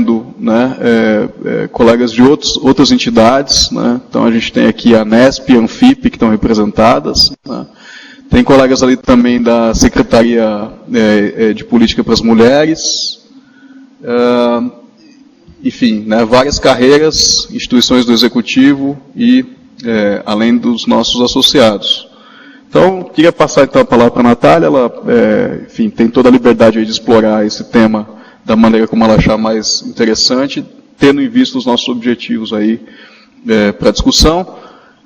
tendo, né, colegas de outras entidades, né? Então a gente tem aqui a Nesp e a Anfip que estão representadas, né? Tem colegas ali também da Secretaria de Política para as Mulheres, enfim, né, várias carreiras, instituições do Executivo e além dos nossos associados. Então, queria passar então a palavra para a Natália, ela, enfim, tem toda a liberdade aí de explorar esse tema da maneira como ela achar mais interessante, tendo em vista os nossos objetivos aí para discussão.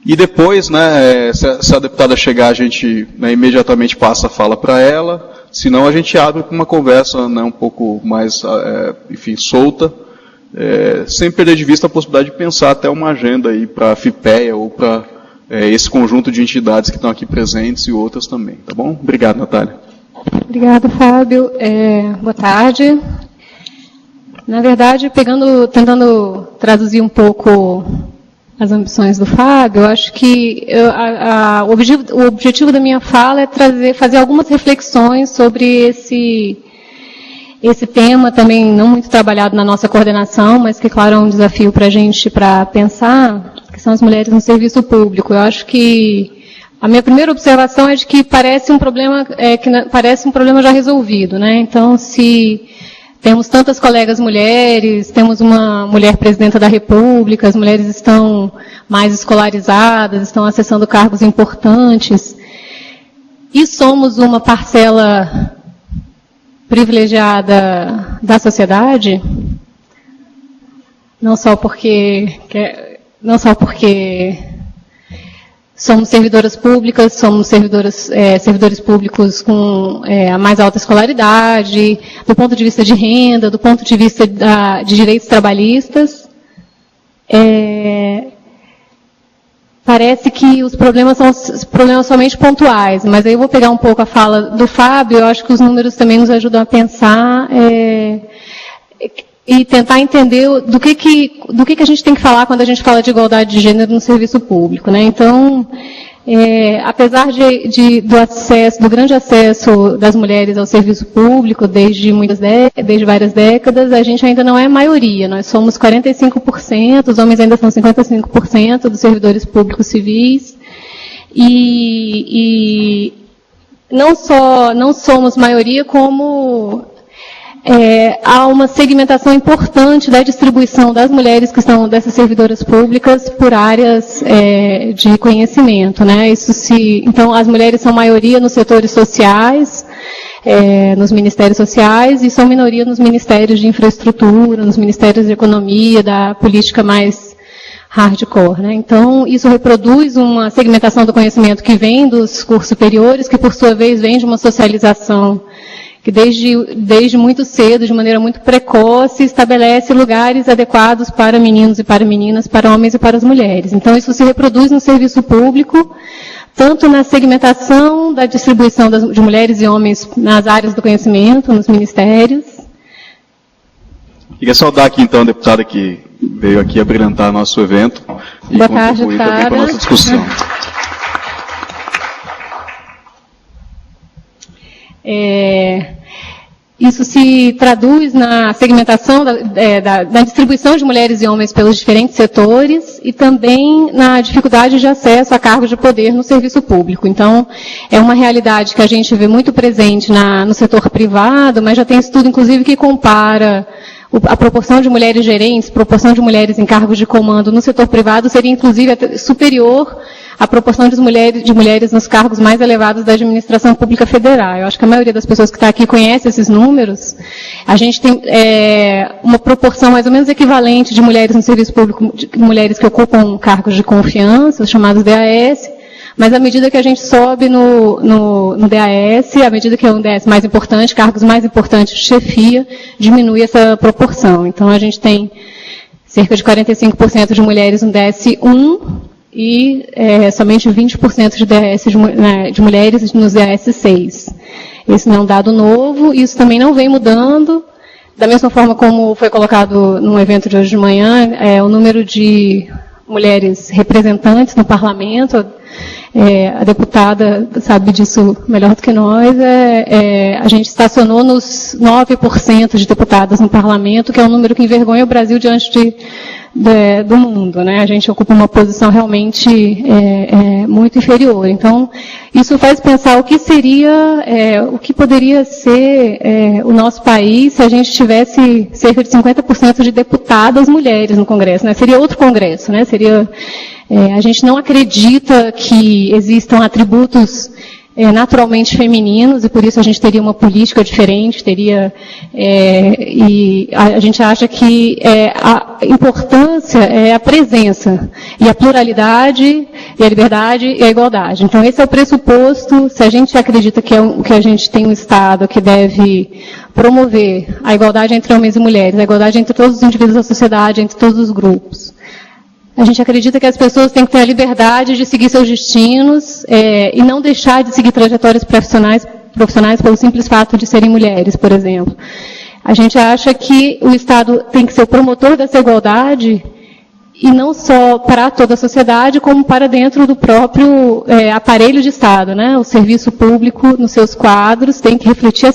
E depois, né, se a deputada chegar, a gente, né, imediatamente passa a fala para ela, senão a gente abre para uma conversa, né, um pouco mais, enfim, solta, sem perder de vista a possibilidade de pensar até uma agenda aí para a FIPEA ou para esse conjunto de entidades que estão aqui presentes e outras também, tá bom? Obrigado, Natália. Obrigada, Fábio. Boa tarde. Na verdade, tentando traduzir um pouco as ambições do Fábio, eu acho que o objetivo da minha fala é fazer algumas reflexões sobre esse tema, também não muito trabalhado na nossa coordenação, mas que, claro, é um desafio para a gente para pensar, que são as mulheres no serviço público. Eu acho que a minha primeira observação é de que parece um problema já resolvido, né? Então, se temos tantas colegas mulheres, temos uma mulher presidenta da República, as mulheres estão mais escolarizadas, estão acessando cargos importantes, e somos uma parcela privilegiada da sociedade, não só porque somos servidoras públicas, somos servidores públicos com a mais alta escolaridade, do ponto de vista de renda, do ponto de vista de direitos trabalhistas. Parece que os problemas são problemas somente pontuais, mas aí eu vou pegar um pouco a fala do Fábio, eu acho que os números também nos ajudam a pensar e tentar entender do que a gente tem que falar quando a gente fala de igualdade de gênero no serviço público, né? Então, apesar do grande acesso das mulheres ao serviço público desde várias décadas, a gente ainda não é maioria. Nós somos 45%, os homens ainda são 55% dos servidores públicos civis, e não somos maioria, como há uma segmentação importante da distribuição das mulheres que são dessas servidoras públicas por áreas de conhecimento, né? Então, as mulheres são maioria nos setores sociais, nos ministérios sociais, e são minoria nos ministérios de infraestrutura, nos ministérios de economia, da política mais hardcore, né? Então, isso reproduz uma segmentação do conhecimento que vem dos cursos superiores, que por sua vez vem de uma socialização que desde muito cedo, de maneira muito precoce, estabelece lugares adequados para meninos e para meninas, para homens e para as mulheres. Então, isso se reproduz no serviço público, tanto na segmentação da distribuição de mulheres e homens nas áreas do conhecimento, nos ministérios. Queria saudar aqui, então, a deputada que veio aqui abrilhantar nosso evento e Boa contribuir tarde, também para a nossa discussão. Isso se traduz na segmentação da distribuição de mulheres e homens pelos diferentes setores e também na dificuldade de acesso a cargos de poder no serviço público. Então, é uma realidade que a gente vê muito presente no setor privado, mas já tem estudo, inclusive, que compara a proporção de mulheres gerentes, proporção de mulheres em cargos de comando no setor privado seria, inclusive, superior à proporção de mulheres nos cargos mais elevados da administração pública federal. Eu acho que a maioria das pessoas que está aqui conhece esses números. A gente tem uma proporção mais ou menos equivalente de mulheres no serviço público, de mulheres que ocupam cargos de confiança, os chamados DAS, mas à medida que a gente sobe no DAS, à medida que é um DAS mais importante, cargos mais importantes de chefia, diminui essa proporção. Então, a gente tem cerca de 45% de mulheres no DS1 e somente 20% de DAS de mulheres nos DAS6. Esse não é um dado novo, isso também não vem mudando. Da mesma forma como foi colocado no evento de hoje de manhã, o número de mulheres representantes no parlamento, A deputada sabe disso melhor do que nós, a gente estacionou nos 9% de deputadas no parlamento, que é um número que envergonha o Brasil diante do mundo, né? A gente ocupa uma posição realmente muito inferior. Então, isso faz pensar o que seria, o que poderia ser o nosso país se a gente tivesse cerca de 50% de deputadas mulheres no Congresso, né? Seria outro Congresso, né? Seria, a gente não acredita que existam atributos naturalmente femininos, e por isso a gente teria uma política diferente, e a gente acha que a importância é a presença, e a pluralidade, e a liberdade, e a igualdade. Então esse é o pressuposto, se a gente acredita que a gente tem um Estado que deve promover a igualdade entre homens e mulheres, a igualdade entre todos os indivíduos da sociedade, entre todos os grupos. A gente acredita que as pessoas têm que ter a liberdade de seguir seus destinos e não deixar de seguir trajetórias profissionais pelo simples fato de serem mulheres, por exemplo. A gente acha que o Estado tem que ser o promotor dessa igualdade e não só para toda a sociedade, como para dentro do próprio aparelho de Estado, né? O serviço público, nos seus quadros, tem que refletir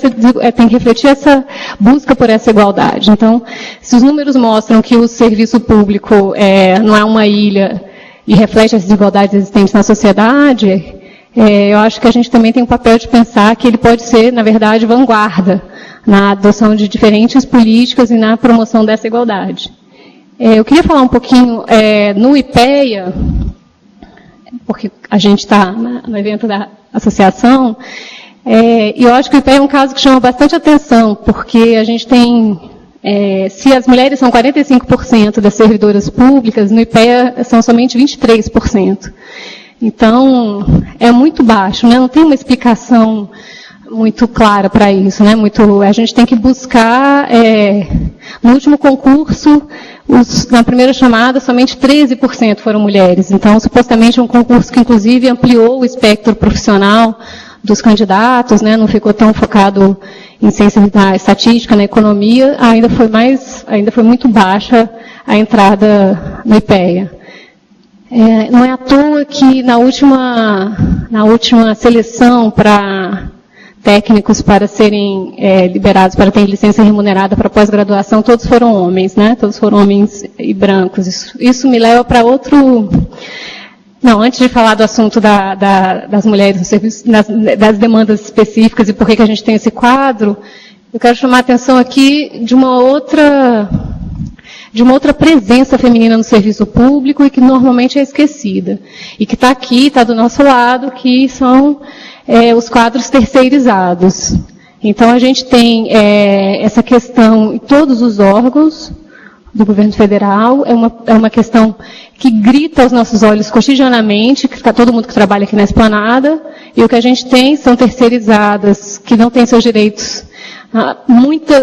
essa busca por essa igualdade. Então, se os números mostram que o serviço público não é uma ilha e reflete as desigualdades existentes na sociedade, eu acho que a gente também tem o papel de pensar que ele pode ser, na verdade, vanguarda na adoção de diferentes políticas e na promoção dessa igualdade. Eu queria falar um pouquinho no IPEA, porque a gente está no evento da associação, e eu acho que o IPEA é um caso que chama bastante atenção, porque a gente tem, se as mulheres são 45% das servidoras públicas, no IPEA são somente 23%. Então, é muito baixo, né? Não tem uma explicação muito clara para isso, né? A gente tem que buscar, no último concurso, na primeira chamada, somente 13% foram mulheres. Então, supostamente, um concurso que, inclusive, ampliou o espectro profissional dos candidatos, né? Não ficou tão focado em ciência da estatística, na economia, ainda foi muito baixa a entrada no IPEA. Não é à toa que na última seleção para técnicos para serem liberados, para terem licença remunerada para pós-graduação, todos foram homens, né? Todos foram homens e brancos. Isso me leva para outro... Não, antes de falar do assunto das mulheres no serviço, das demandas específicas e por que a gente tem esse quadro, eu quero chamar a atenção aqui de uma outra presença feminina no serviço público e que normalmente é esquecida. E que está aqui, está do nosso lado, que são os quadros terceirizados. Então, a gente tem essa questão em todos os órgãos do governo federal, é uma questão que grita aos nossos olhos cotidianamente, que está todo mundo que trabalha aqui na esplanada, e o que a gente tem são terceirizadas que não têm seus direitos,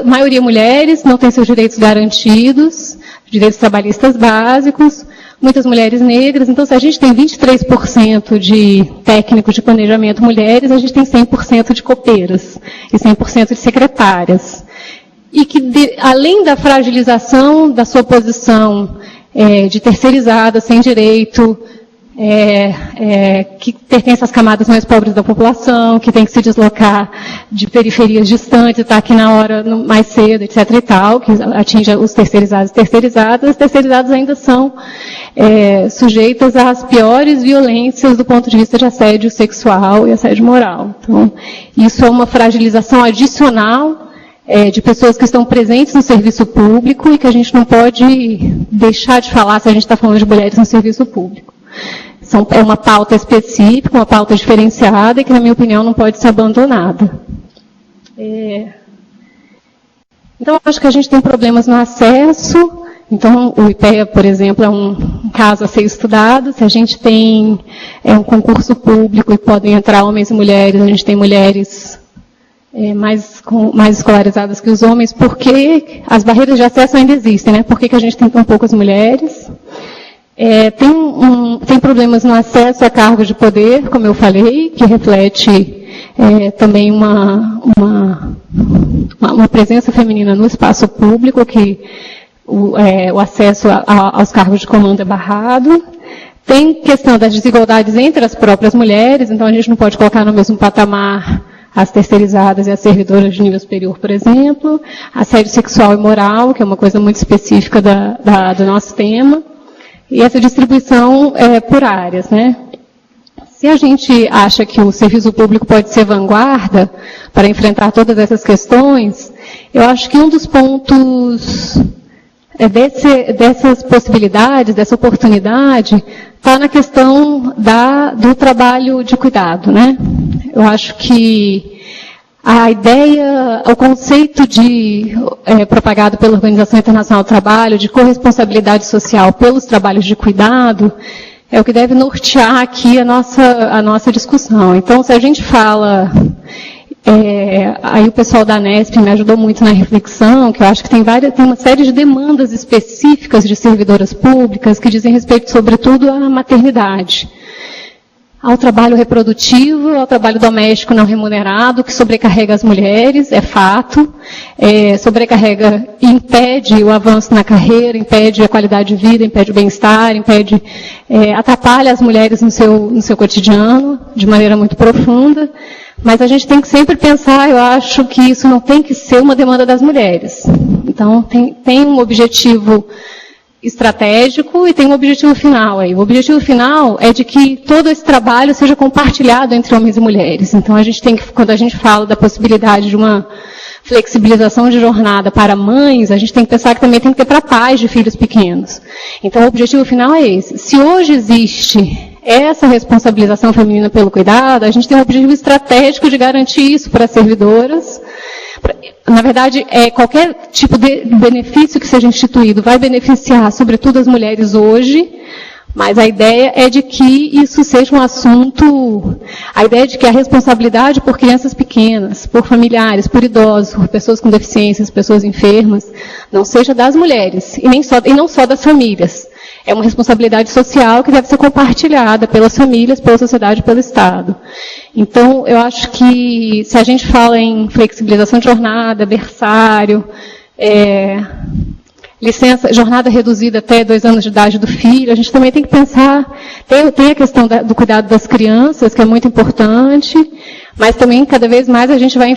maioria mulheres, não têm seus direitos garantidos, direitos trabalhistas básicos, muitas mulheres negras. Então, se a gente tem 23% de técnicos de planejamento mulheres, a gente tem 100% de copeiras e 100% de secretárias. E que, além da fragilização da sua posição de terceirizada, sem direito, que pertence às camadas mais pobres da população, que tem que se deslocar de periferias distantes, está aqui na hora mais cedo, etc. e tal, que atinge os terceirizados e terceirizadas, as terceirizadas ainda são sujeitas às piores violências do ponto de vista de assédio sexual e assédio moral. Então, isso é uma fragilização adicional de pessoas que estão presentes no serviço público e que a gente não pode deixar de falar se a gente está falando de mulheres no serviço público. É uma pauta específica, uma pauta diferenciada e que, na minha opinião, não pode ser abandonada. Então, eu acho que a gente tem problemas no acesso. Então, o IPEA, por exemplo, é um caso a ser estudado. Se a gente tem um concurso público e podem entrar homens e mulheres, a gente tem mulheres mais escolarizadas que os homens, porque as barreiras de acesso ainda existem, né? Por que a gente tem tão poucas mulheres? Tem problemas no acesso a cargos de poder, como eu falei, que reflete também uma presença feminina no espaço público, que o acesso aos cargos de comando é barrado. Tem questão das desigualdades entre as próprias mulheres, então a gente não pode colocar no mesmo patamar as terceirizadas e as servidoras de nível superior, por exemplo, assédio sexual e moral, que é uma coisa muito específica do nosso tema, e essa distribuição por áreas, né? Se a gente acha que o serviço público pode ser vanguarda para enfrentar todas essas questões, eu acho que um dos pontos dessas possibilidades, dessa oportunidade, está na questão do trabalho de cuidado, né? Eu acho que a ideia, o conceito propagado pela Organização Internacional do Trabalho, de corresponsabilidade social pelos trabalhos de cuidado, é o que deve nortear aqui a nossa discussão. Então, se a gente fala... aí o pessoal da Anesp me ajudou muito na reflexão, que eu acho que tem uma série de demandas específicas de servidoras públicas que dizem respeito, sobretudo, à maternidade, ao trabalho reprodutivo, ao trabalho doméstico não remunerado, que sobrecarrega as mulheres, é fato, sobrecarrega e impede o avanço na carreira, impede a qualidade de vida, impede o bem-estar, atrapalha as mulheres no seu cotidiano, de maneira muito profunda. Mas a gente tem que sempre pensar, eu acho que isso não tem que ser uma demanda das mulheres. Então, tem um objetivo estratégico e tem um objetivo final aí. O objetivo final é de que todo esse trabalho seja compartilhado entre homens e mulheres. Então, quando a gente fala da possibilidade de uma flexibilização de jornada para mães, a gente tem que pensar que também tem que ter para pais de filhos pequenos. Então, o objetivo final é esse. Se hoje existe essa responsabilização feminina pelo cuidado, a gente tem um objetivo estratégico de garantir isso para as servidoras. Na verdade, qualquer tipo de benefício que seja instituído vai beneficiar, sobretudo, as mulheres hoje, mas a ideia é de que isso seja um assunto, a ideia de que a responsabilidade por crianças pequenas, por familiares, por idosos, por pessoas com deficiências, pessoas enfermas, não seja das mulheres, e não só das famílias. É uma responsabilidade social que deve ser compartilhada pelas famílias, pela sociedade e pelo Estado. Então, eu acho que se a gente fala em flexibilização de jornada, berçário, jornada reduzida até 2 anos de idade do filho, a gente também tem que pensar, tem a questão do cuidado das crianças, que é muito importante, mas também, cada vez mais, a gente vai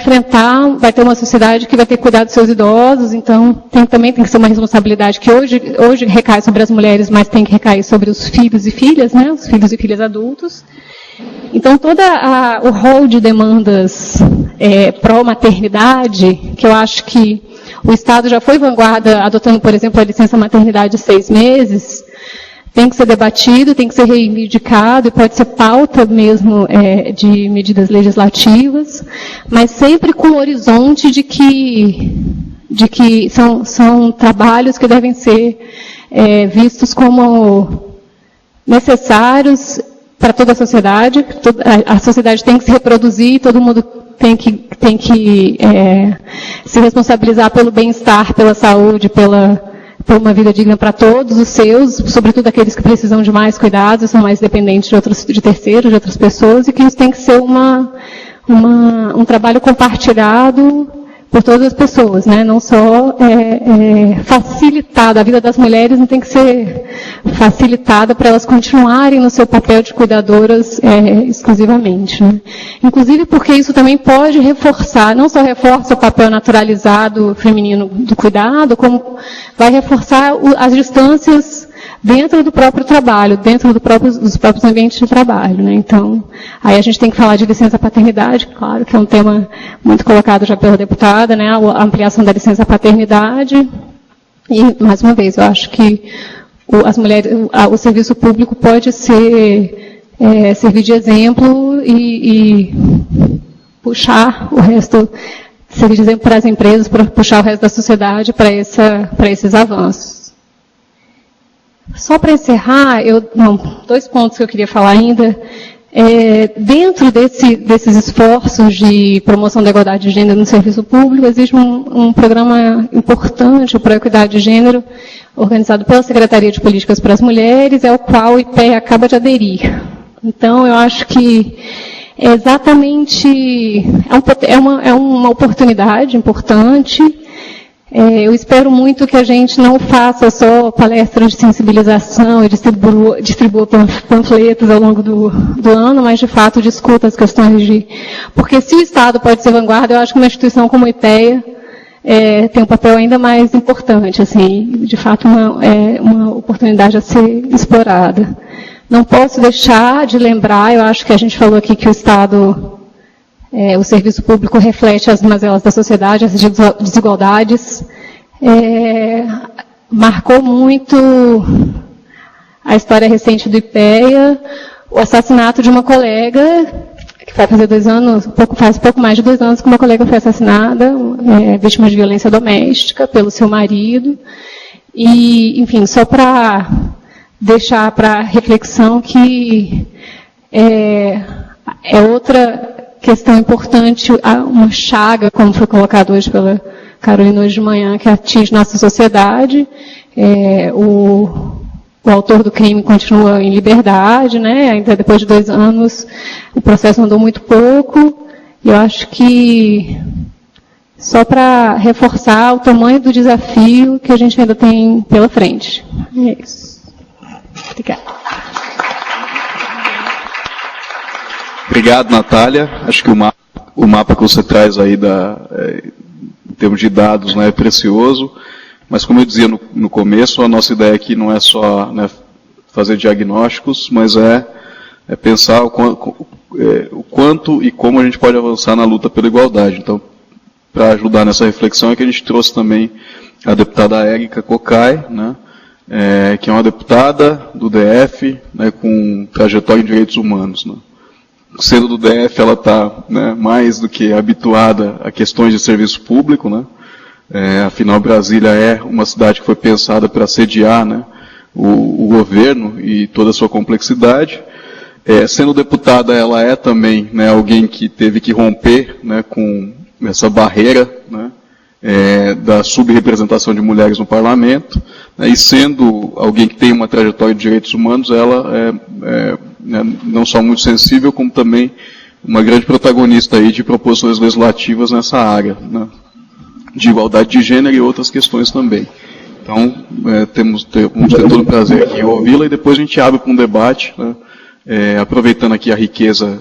ter uma sociedade que vai ter que cuidar dos seus idosos, então também tem que ser uma responsabilidade que hoje recai sobre as mulheres, mas tem que recair sobre os filhos e filhas, né, os filhos e filhas adultos. Então, todo o rol de demandas pró-maternidade, que eu acho que o Estado já foi vanguarda, adotando, por exemplo, a licença maternidade de 6 meses, tem que ser debatido, tem que ser reivindicado, e pode ser pauta mesmo de medidas legislativas, mas sempre com o horizonte de que são trabalhos que devem ser vistos como necessários para toda a sociedade. A sociedade tem que se reproduzir, todo mundo tem que se responsabilizar pelo bem-estar, pela saúde, por uma vida digna para todos os seus, sobretudo aqueles que precisam de mais cuidados, são mais dependentes de terceiros, de outras pessoas, e que isso tem que ser um trabalho compartilhado por todas as pessoas, né? Não só facilitada. A vida das mulheres não tem que ser facilitada para elas continuarem no seu papel de cuidadoras exclusivamente, né? Inclusive porque isso também pode reforçar, não só reforça o papel naturalizado feminino do cuidado, como vai reforçar as distâncias dentro do próprio trabalho, dentro dos próprios ambientes de trabalho, né? Então, aí a gente tem que falar de licença paternidade, claro, que é um tema muito colocado já pela deputada, né? A ampliação da licença paternidade. E, mais uma vez, eu acho que o serviço público pode servir de exemplo e puxar o resto, servir de exemplo para as empresas, para puxar o resto da sociedade para esses avanços. Só para encerrar, 2 pontos que eu queria falar ainda. Dentro desses esforços de promoção da igualdade de gênero no serviço público, existe um programa importante, o Pró-Equidade de Gênero, organizado pela Secretaria de Políticas para as Mulheres, ao qual o IPE acaba de aderir. Então, eu acho que é exatamente uma oportunidade importante Eu espero muito que a gente não faça só palestras de sensibilização e distribua panfletos ao longo do ano, mas de fato discuta as questões de... Porque se o Estado pode ser vanguarda, eu acho que uma instituição como a IPEA tem um papel ainda mais importante, assim, de fato uma oportunidade a ser explorada. Não posso deixar de lembrar, eu acho que a gente falou aqui que o Estado... o serviço público reflete as mazelas da sociedade, as desigualdades. Marcou muito a história recente do IPEA, o assassinato de uma colega, que vai fazer 2 anos, faz pouco mais de 2 anos que uma colega foi assassinada, vítima de violência doméstica pelo seu marido. E, enfim, só para deixar para reflexão que é outra questão importante, uma chaga, como foi colocado hoje pela Carolina hoje de manhã, que atinge nossa sociedade. O autor do crime continua em liberdade, né? Ainda depois de 2 anos, o processo andou muito pouco. E eu acho que, só para reforçar o tamanho do desafio que a gente ainda tem pela frente. É isso. Obrigada. Obrigado, Natália. Acho que o mapa que você traz aí em termos de dados, né, é precioso, mas como eu dizia no começo, a nossa ideia aqui não é só, né, fazer diagnósticos, mas é pensar o quanto e como a gente pode avançar na luta pela igualdade. Então, para ajudar nessa reflexão é que a gente trouxe também a deputada Érica Cocai, né, que é uma deputada do DF, né, com trajetória em direitos humanos, né. Sendo do DF, ela está, né, mais do que habituada a questões de serviço público, né? Afinal, Brasília é uma cidade que foi pensada para sediar, né, o governo e toda a sua complexidade. Sendo deputada, ela é também, né, alguém que teve que romper, né, com essa barreira, né, da subrepresentação de mulheres no parlamento, né, e sendo alguém que tem uma trajetória de direitos humanos, ela não só muito sensível, como também uma grande protagonista aí de proposições legislativas nessa área, né, de igualdade de gênero e outras questões também. Então, vamos ter todo o prazer aqui em ouvi-la e depois a gente abre para um debate, né, aproveitando aqui a riqueza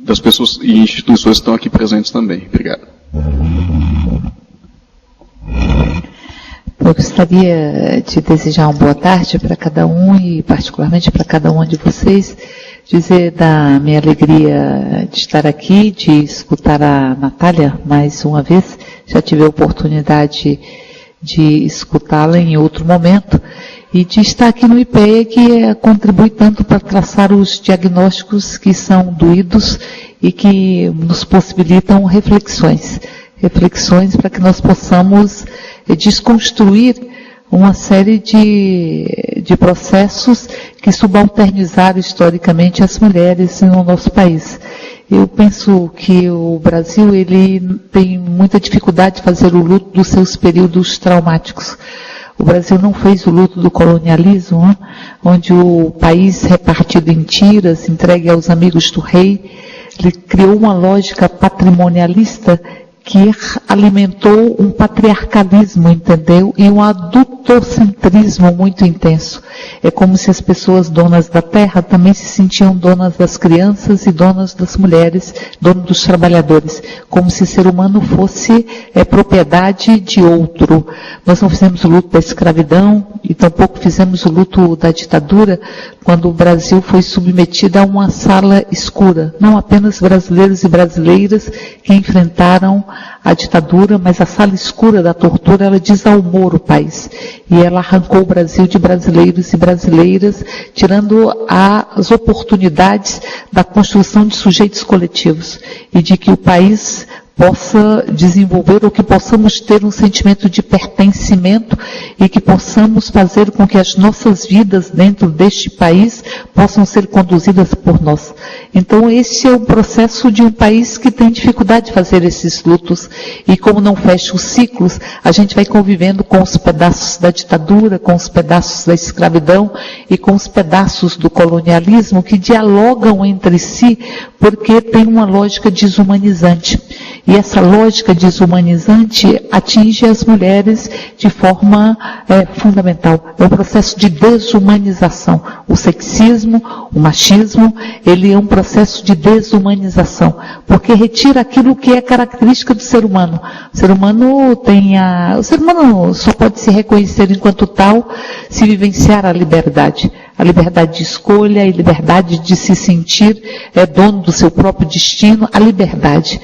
das pessoas e instituições que estão aqui presentes também. Obrigado. Eu gostaria de desejar uma boa tarde para cada um e particularmente para cada um de vocês, dizer da minha alegria de estar aqui, de escutar a Natália mais uma vez, já tive a oportunidade de escutá-la em outro momento, e de estar aqui no IPEA, que contribui tanto para traçar os diagnósticos que são doídos e que nos possibilitam reflexões para que nós possamos desconstruir uma série de processos que subalternizaram historicamente as mulheres no nosso país. Eu penso que o Brasil ele tem muita dificuldade de fazer o luto dos seus períodos traumáticos. O Brasil não fez o luto do colonialismo, né? Onde o país repartido em tiras, entregue aos amigos do rei, ele criou uma lógica patrimonialista que alimentou um patriarcalismo, entendeu? E um adultocentrismo muito intenso. É como se as pessoas donas da terra também se sentiam donas das crianças e donas das mulheres, donas dos trabalhadores, como se ser humano fosse propriedade de outro. Nós não fizemos o luto da escravidão e tampouco fizemos o luto da ditadura, quando o Brasil foi submetido a uma sala escura. Não apenas brasileiros e brasileiras que enfrentaram a ditadura, mas a sala escura da tortura, ela desalmou o país. E ela arrancou o Brasil de brasileiros e brasileiras, tirando as oportunidades da construção de sujeitos coletivos. E de que o país possa desenvolver, ou que possamos ter um sentimento de pertencimento e que possamos fazer com que as nossas vidas dentro deste país possam ser conduzidas por nós. Então esse é o processo de um país que tem dificuldade de fazer esses lutos e como não fecha os ciclos, a gente vai convivendo com os pedaços da ditadura, com os pedaços da escravidão e com os pedaços do colonialismo que dialogam entre si porque tem uma lógica desumanizante. E essa lógica desumanizante atinge as mulheres de forma fundamental. É um processo de desumanização. O sexismo, o machismo, ele é um processo de desumanização, porque retira aquilo que é característica do ser humano. O ser humano só pode se reconhecer enquanto tal se vivenciar a liberdade de escolha, a liberdade de se sentir dono do seu próprio destino, a liberdade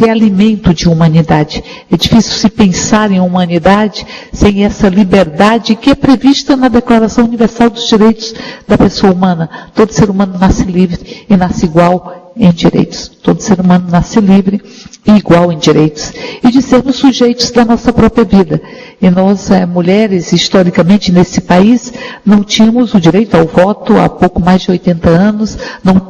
é alimento de humanidade. É difícil se pensar em humanidade sem essa liberdade que é prevista na Declaração Universal dos Direitos da Pessoa Humana. Todo ser humano nasce livre e nasce igual em direitos. Todo ser humano nasce livre e igual em direitos. E de sermos sujeitos da nossa própria vida. E nós, mulheres, historicamente nesse país, não tínhamos o direito ao voto há pouco mais de 80 anos,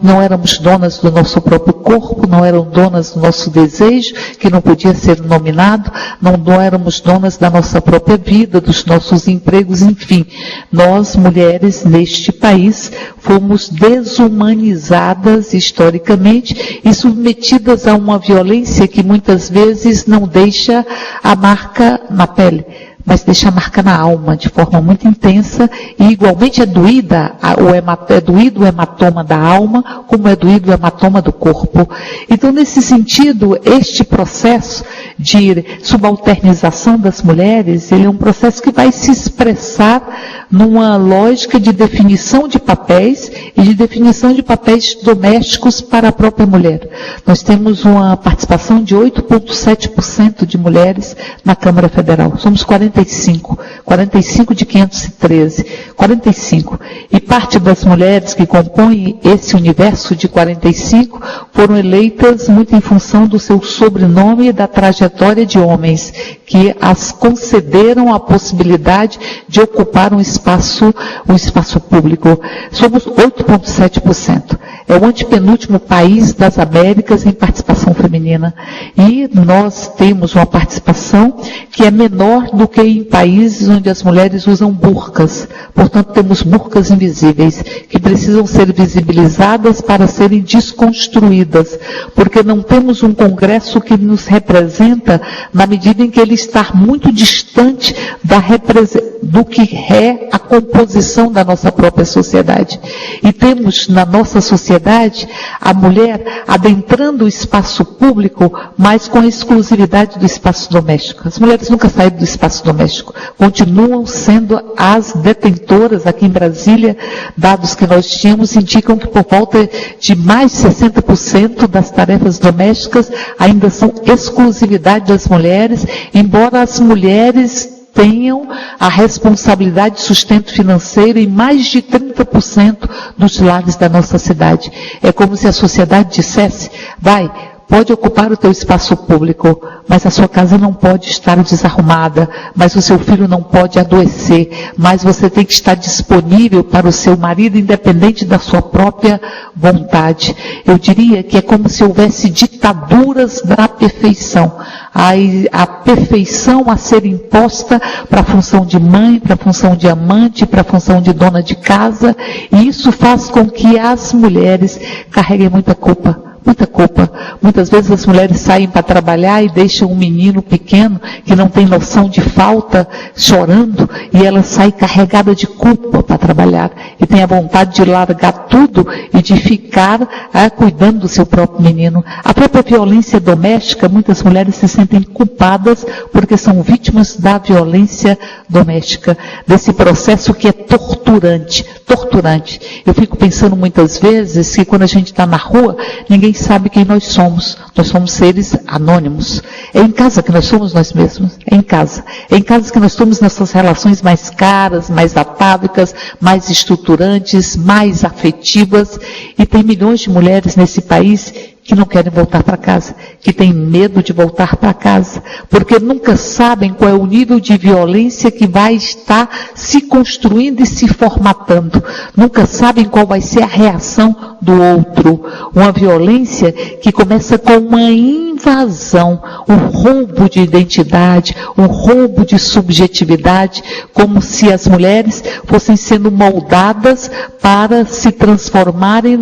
não éramos donas do nosso próprio corpo, não eram donas do nosso desejo, que não podia ser nominado, não éramos donas da nossa própria vida, dos nossos empregos, enfim. Nós, mulheres, neste país, fomos desumanizadas historicamente e submetidas a uma violência que muitas vezes não deixa a marca na pele, mas deixa a marca na alma de forma muito intensa e igualmente é doído o hematoma da alma, como é doído o hematoma do corpo. Então, nesse sentido, este processo de subalternização das mulheres, ele é um processo que vai se expressar numa lógica de definição de papéis e de definição de papéis domésticos para a própria mulher. Nós temos uma participação de 8,7% de mulheres na Câmara Federal. Somos 45 de 513, 45. E parte das mulheres que compõem esse universo de 45 foram eleitas muito em função do seu sobrenome e da trajetória de homens, que as concederam a possibilidade de ocupar um espaço público. Somos 8,7%. É o antepenúltimo país das Américas em participação feminina. E nós temos uma participação que é menor do que em países onde as mulheres usam burcas. Portanto, temos burcas invisíveis, que precisam ser visibilizadas para serem desconstruídas, porque não temos um Congresso que nos representa na medida em que ele está muito distante do que é a composição da nossa própria sociedade. E temos na nossa sociedade a mulher adentrando o espaço público, mas com a exclusividade do espaço doméstico. As mulheres nunca saíram do espaço doméstico, continuam sendo as detentoras. Aqui em Brasília, dados que nós tínhamos indicam que por volta de mais de 60% das tarefas domésticas ainda são exclusividade das mulheres, embora as mulheres tenham a responsabilidade de sustento financeiro em mais de 30% dos lares da nossa cidade. É como se a sociedade dissesse, pode ocupar o teu espaço público, mas a sua casa não pode estar desarrumada, mas o seu filho não pode adoecer, mas você tem que estar disponível para o seu marido, independente da sua própria vontade. Eu diria que é como se houvesse ditaduras da perfeição. A perfeição a ser imposta para a função de mãe, para a função de amante, para a função de dona de casa, e isso faz com que as mulheres carreguem muita culpa. Muitas vezes as mulheres saem para trabalhar e deixam um menino pequeno que não tem noção de falta, chorando, e ela sai carregada de culpa para trabalhar e tem a vontade de largar tudo e de ficar cuidando do seu próprio menino. A própria violência doméstica, muitas mulheres se sentem culpadas porque são vítimas da violência doméstica, desse processo que é torturante. Eu fico pensando muitas vezes que quando a gente está na rua, ninguém sabe quem nós somos. Nós somos seres anônimos. É em casa que nós somos nós mesmos. É em casa. É em casa que nós temos nossas relações mais caras, mais atávicas, mais estruturantes, mais afetivas. E tem milhões de mulheres nesse país que não querem voltar para casa, que têm medo de voltar para casa, porque nunca sabem qual é o nível de violência que vai estar se construindo e se formatando. Nunca sabem qual vai ser a reação do outro. Uma violência que começa com uma invasão, um roubo de identidade, um roubo de subjetividade, como se as mulheres fossem sendo moldadas para se transformarem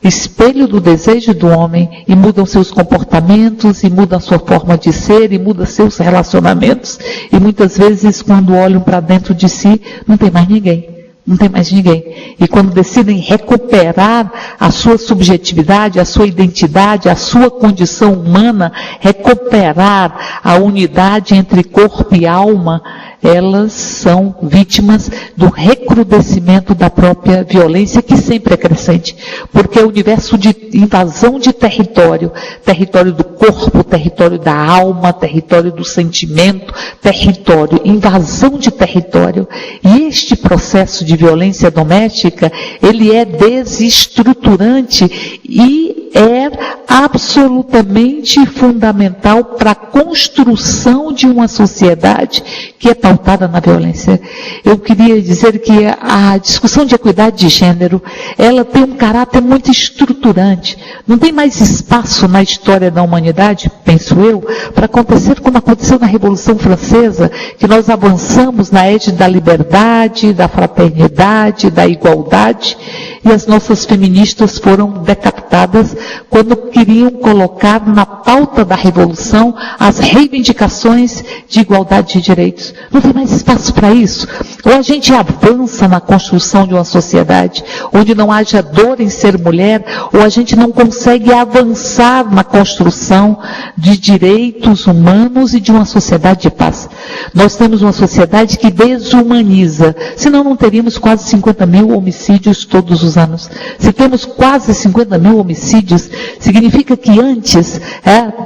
espelho do desejo do homem, e mudam seus comportamentos, e mudam sua forma de ser, e mudam seus relacionamentos, e muitas vezes quando olham para dentro de si, não tem mais ninguém. Não tem mais ninguém. E quando decidem recuperar a sua subjetividade, a sua identidade, a sua condição humana, recuperar a unidade entre corpo e alma, elas são vítimas do recrudescimento da própria violência, que sempre é crescente. Porque é o universo de invasão de território, território do corpo, território da alma, território do sentimento, território, invasão de território. E este processo de violência doméstica, ele é desestruturante e é absolutamente fundamental para a construção de uma sociedade que é pautada na violência. Eu queria dizer que a discussão de equidade de gênero, ela tem um caráter muito estruturante. Não tem mais espaço na história da humanidade, penso eu, para acontecer como aconteceu na Revolução Francesa, que nós avançamos na égide da liberdade, da fraternidade, da igualdade, e as nossas feministas foram decapitadas quando queriam colocar na pauta da Revolução as reivindicações de igualdade de direitos. Não tem mais espaço para isso. Ou a gente avança na construção de uma sociedade onde não haja dor em ser mulher, ou a gente não consegue avançar na construção de direitos humanos e de uma sociedade de paz. Nós temos uma sociedade que desumaniza, senão não teríamos quase 50 mil homicídios todos os anos. Se temos quase 50 mil homicídios, significa que antes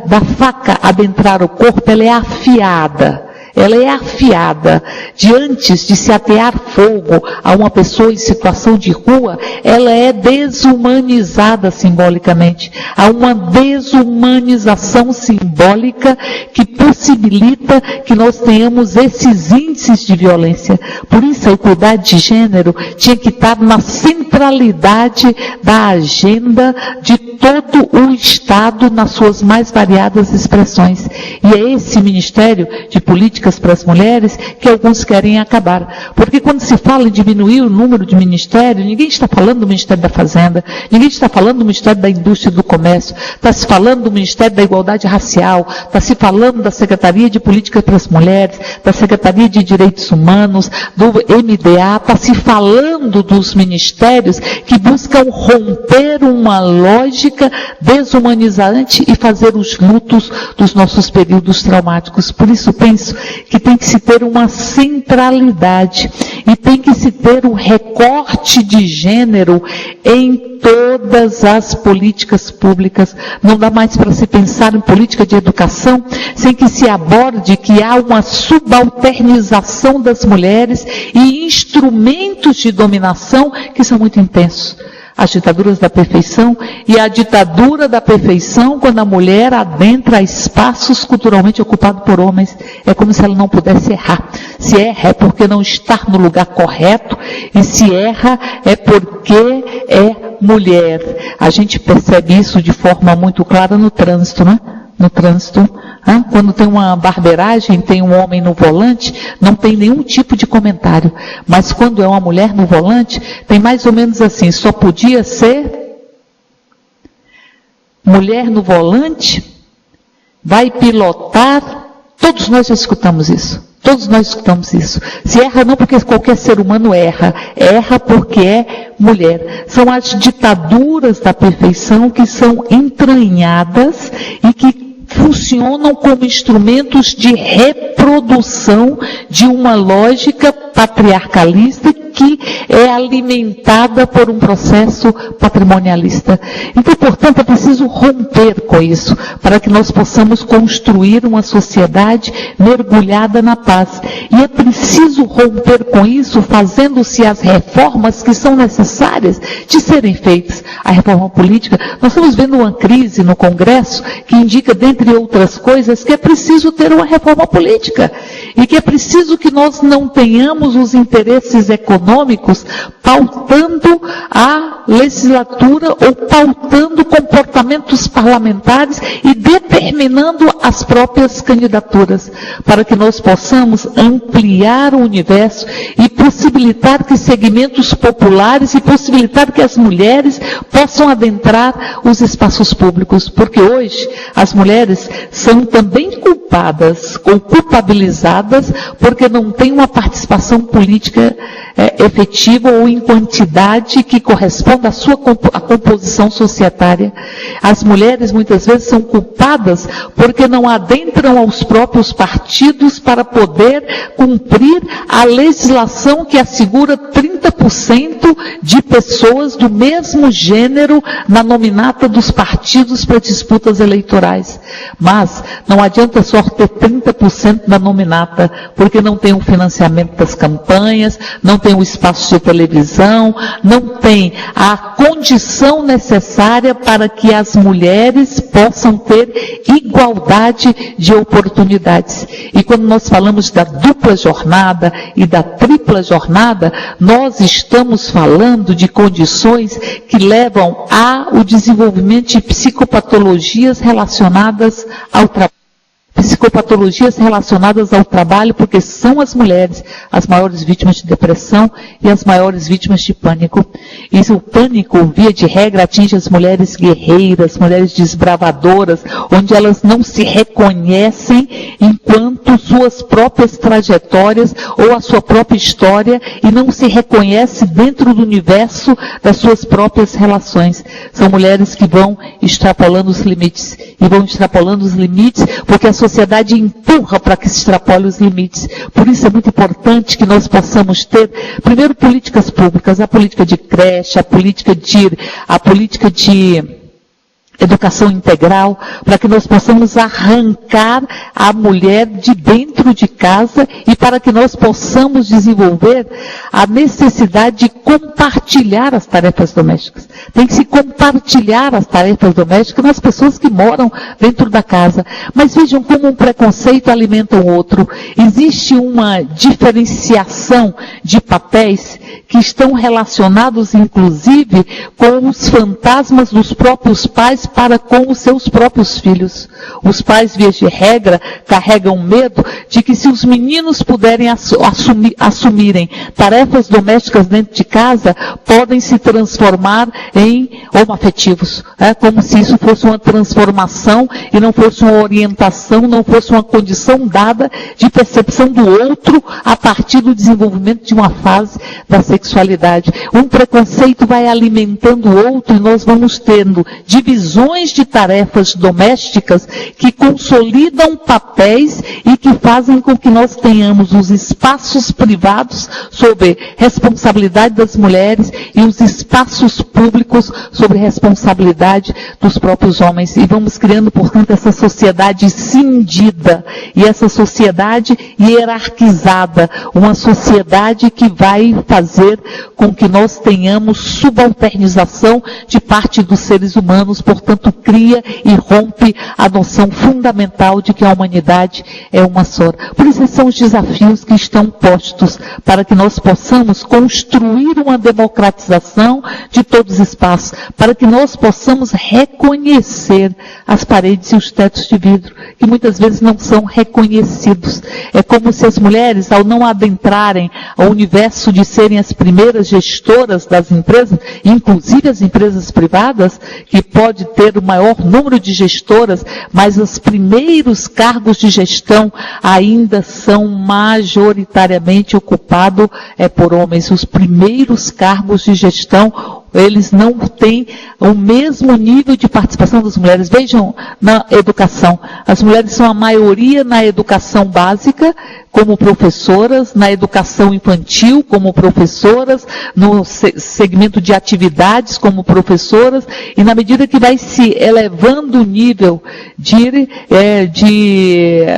da faca adentrar o corpo, ela é afiada. Ela é afiada. De antes de se atear fogo a uma pessoa em situação de rua, ela é desumanizada simbolicamente. Há uma desumanização simbólica que possibilita que nós tenhamos esses índices de violência. Por isso a equidade de gênero tinha que estar na centralidade da agenda de todo o Estado nas suas mais variadas expressões. E é esse Ministério de Políticas para as Mulheres que alguns querem acabar. Porque quando se fala em diminuir o número de ministérios, ninguém está falando do Ministério da Fazenda, ninguém está falando do Ministério da Indústria e do Comércio, está se falando do Ministério da Igualdade Racial, está se falando da Secretaria de Políticas para as Mulheres, da Secretaria de Direitos Humanos, do MDA, está se falando dos ministérios que buscam romper uma lógica desumanizante e fazer os lutos dos nossos períodos traumáticos. Por isso penso que tem que se ter uma centralidade e tem que se ter um recorte de gênero em todas as políticas públicas. Não dá mais para se pensar em política de educação sem que se aborde que há uma subalternização das mulheres e instrumentos de dominação que são muito intensos. As ditaduras da perfeição, e a ditadura da perfeição quando a mulher adentra espaços culturalmente ocupados por homens. É como se ela não pudesse errar. Se erra é porque não está no lugar correto, e se erra é porque é mulher. A gente percebe isso de forma muito clara no trânsito, né? No trânsito, quando tem uma barbeiragem, tem um homem no volante, não tem nenhum tipo de comentário. Mas quando é uma mulher no volante, tem mais ou menos assim, só podia ser mulher no volante, vai pilotar, todos nós já escutamos isso. Todos nós escutamos isso. Se erra não porque qualquer ser humano erra, erra porque é mulher. São as ditaduras da perfeição que são entranhadas e que funcionam como instrumentos de reprodução de uma lógica patriarcalista que é alimentada por um processo patrimonialista. Então, portanto, é preciso romper com isso, para que nós possamos construir uma sociedade mergulhada na paz. E é preciso romper com isso, fazendo-se as reformas que são necessárias de serem feitas. A reforma política, nós estamos vendo uma crise no Congresso que indica, dentre outras coisas, que é preciso ter uma reforma política. E que é preciso que nós não tenhamos os interesses econômicos pautando a legislatura ou pautando comportamentos parlamentares e determinando as próprias candidaturas, para que nós possamos ampliar o universo e possibilitar que segmentos populares e possibilitar que as mulheres possam adentrar os espaços públicos, porque hoje as mulheres são também culpadas ou culpabilizadas porque não têm uma participação política efetiva ou em quantidade que corresponda à sua composição societária. As mulheres muitas vezes são culpadas porque não adentram aos próprios partidos para poder cumprir a legislação que assegura 30% de pessoas do mesmo gênero na nominata dos partidos para disputas eleitorais. Mas não adianta só ter 30% na nominata, porque não tem o financiamento das campanhas, não tem o espaço de televisão, não tem a condição necessária para que as mulheres possam ter igualdade de oportunidades. E quando nós falamos da dupla jornada e da tripla jornada, nós estamos falando de condições que levam ao desenvolvimento de psicopatologias relacionadas ao trabalho. Psicopatologias relacionadas ao trabalho, porque são as mulheres as maiores vítimas de depressão e as maiores vítimas de pânico. E o pânico, via de regra, atinge as mulheres guerreiras, mulheres desbravadoras, onde elas não se reconhecem enquanto suas próprias trajetórias ou a sua própria história e não se reconhece dentro do universo das suas próprias relações. São mulheres que vão extrapolando os limites, e vão extrapolando os limites porque a sociedade empurra para que se extrapole os limites. Por isso é muito importante que nós possamos ter, primeiro, políticas públicas, a política de creche, a política de educação integral, para que nós possamos arrancar a mulher de dentro de casa e para que nós possamos desenvolver a necessidade de compartilhar as tarefas domésticas. Tem que se compartilhar as tarefas domésticas nas pessoas que moram dentro da casa. Mas vejam como um preconceito alimenta o outro. Existe uma diferenciação de papéis que estão relacionados, inclusive, com os fantasmas dos próprios pais para com os seus próprios filhos. Os pais, via de regra, carregam medo de que se os meninos puderem assumirem tarefas domésticas dentro de casa, podem se transformar em homoafetivos. Como se isso fosse uma transformação e não fosse uma orientação, não fosse uma condição dada de percepção do outro a partir do desenvolvimento de uma fase da sexualidade. Um preconceito vai alimentando o outro e nós vamos tendo divisões de tarefas domésticas que consolidam papéis e que fazem com que nós tenhamos os espaços privados sob responsabilidade das mulheres e os espaços públicos sob responsabilidade dos próprios homens. E vamos criando, portanto, essa sociedade cindida e essa sociedade hierarquizada, uma sociedade que vai fazer com que nós tenhamos subalternização de parte dos seres humanos, portanto cria e rompe a noção fundamental de que a humanidade é uma só. Por isso são os desafios que estão postos para que nós possamos construir uma democratização de todos os espaços, para que nós possamos reconhecer as paredes e os tetos de vidro, que muitas vezes não são reconhecidos. É como se as mulheres, ao não adentrarem ao universo de serem as primeiras gestoras das empresas, inclusive as empresas privadas, que pode ter o maior número de gestoras, mas os primeiros cargos de gestão ainda são majoritariamente ocupados por homens. Os primeiros cargos de gestão, eles não têm o mesmo nível de participação das mulheres. Vejam na educação. As mulheres são a maioria na educação básica, como professoras, na educação infantil, como professoras, no segmento de atividades, como professoras, e na medida que vai se elevando o nível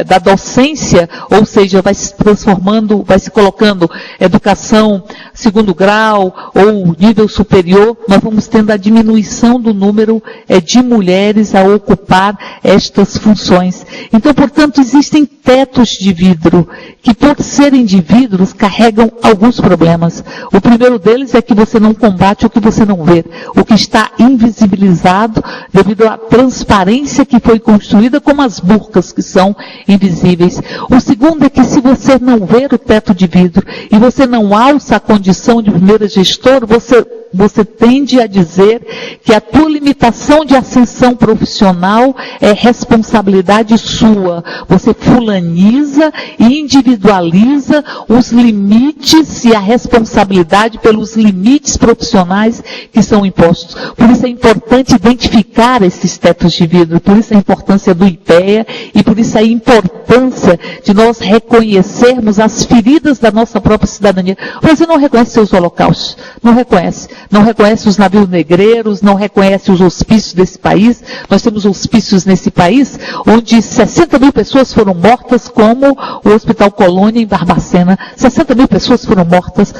da docência, ou seja, vai se transformando, vai se colocando educação segundo grau ou nível superior, nós vamos tendo a diminuição do número de mulheres a ocupar estas funções. Então, portanto, existem tetos de vidro que, por serem de vidros, carregam alguns problemas. O primeiro deles é que você não combate o que você não vê, o que está invisibilizado devido à transparência que foi construída, como as burcas que são invisíveis. O segundo é que, se você não ver o teto de vidro e você não alça a condição de primeira gestora, você tende a dizer que a tua limitação de ascensão profissional é responsabilidade sua. Você fulaniza e individualiza os limites e a responsabilidade pelos limites profissionais que são impostos. Por isso é importante identificar esses tetos de vidro, por isso a importância do IPEA e por isso a importância de nós reconhecermos as feridas da nossa própria cidadania. O Brasil não reconhece seus holocaustos, não reconhece os navios negreiros, não reconhece os hospícios desse país. Nós temos hospícios nesse país onde 60 mil pessoas foram mortas, como o Hospital Colônia em Barbacena. 60 mil pessoas foram mortas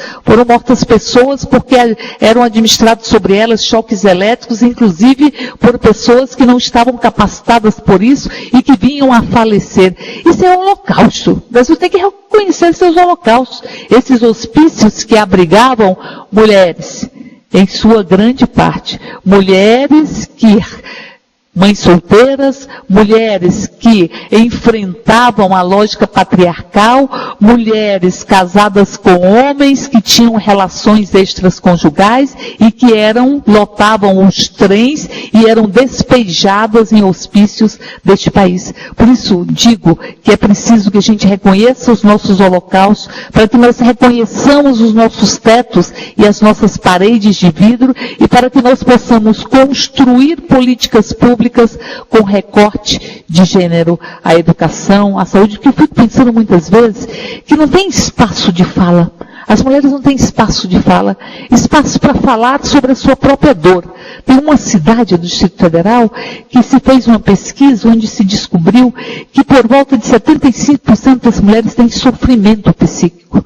pessoas porque eram administrados sobre elas choques elétricos, inclusive por pessoas que não estavam capacitadas por isso e que vinham a falecer. Isso é um holocausto. O Brasil tem que reconhecer seus holocaustos. Esses hospícios que abrigavam mulheres, em sua grande parte, mulheres que, mães solteiras, mulheres que enfrentavam a lógica patriarcal, mulheres casadas com homens que tinham relações extraconjugais e que lotavam os trens e eram despejadas em hospícios deste país. Por isso digo que é preciso que a gente reconheça os nossos holocaustos, para que nós reconheçamos os nossos tetos e as nossas paredes de vidro, e para que nós possamos construir políticas públicas com recorte de gênero, a educação, a saúde, que eu fico pensando muitas vezes que não tem espaço de fala. As mulheres não têm espaço de fala, espaço para falar sobre a sua própria dor. Tem uma cidade do Distrito Federal que se fez uma pesquisa onde se descobriu que por volta de 75% das mulheres têm sofrimento psíquico.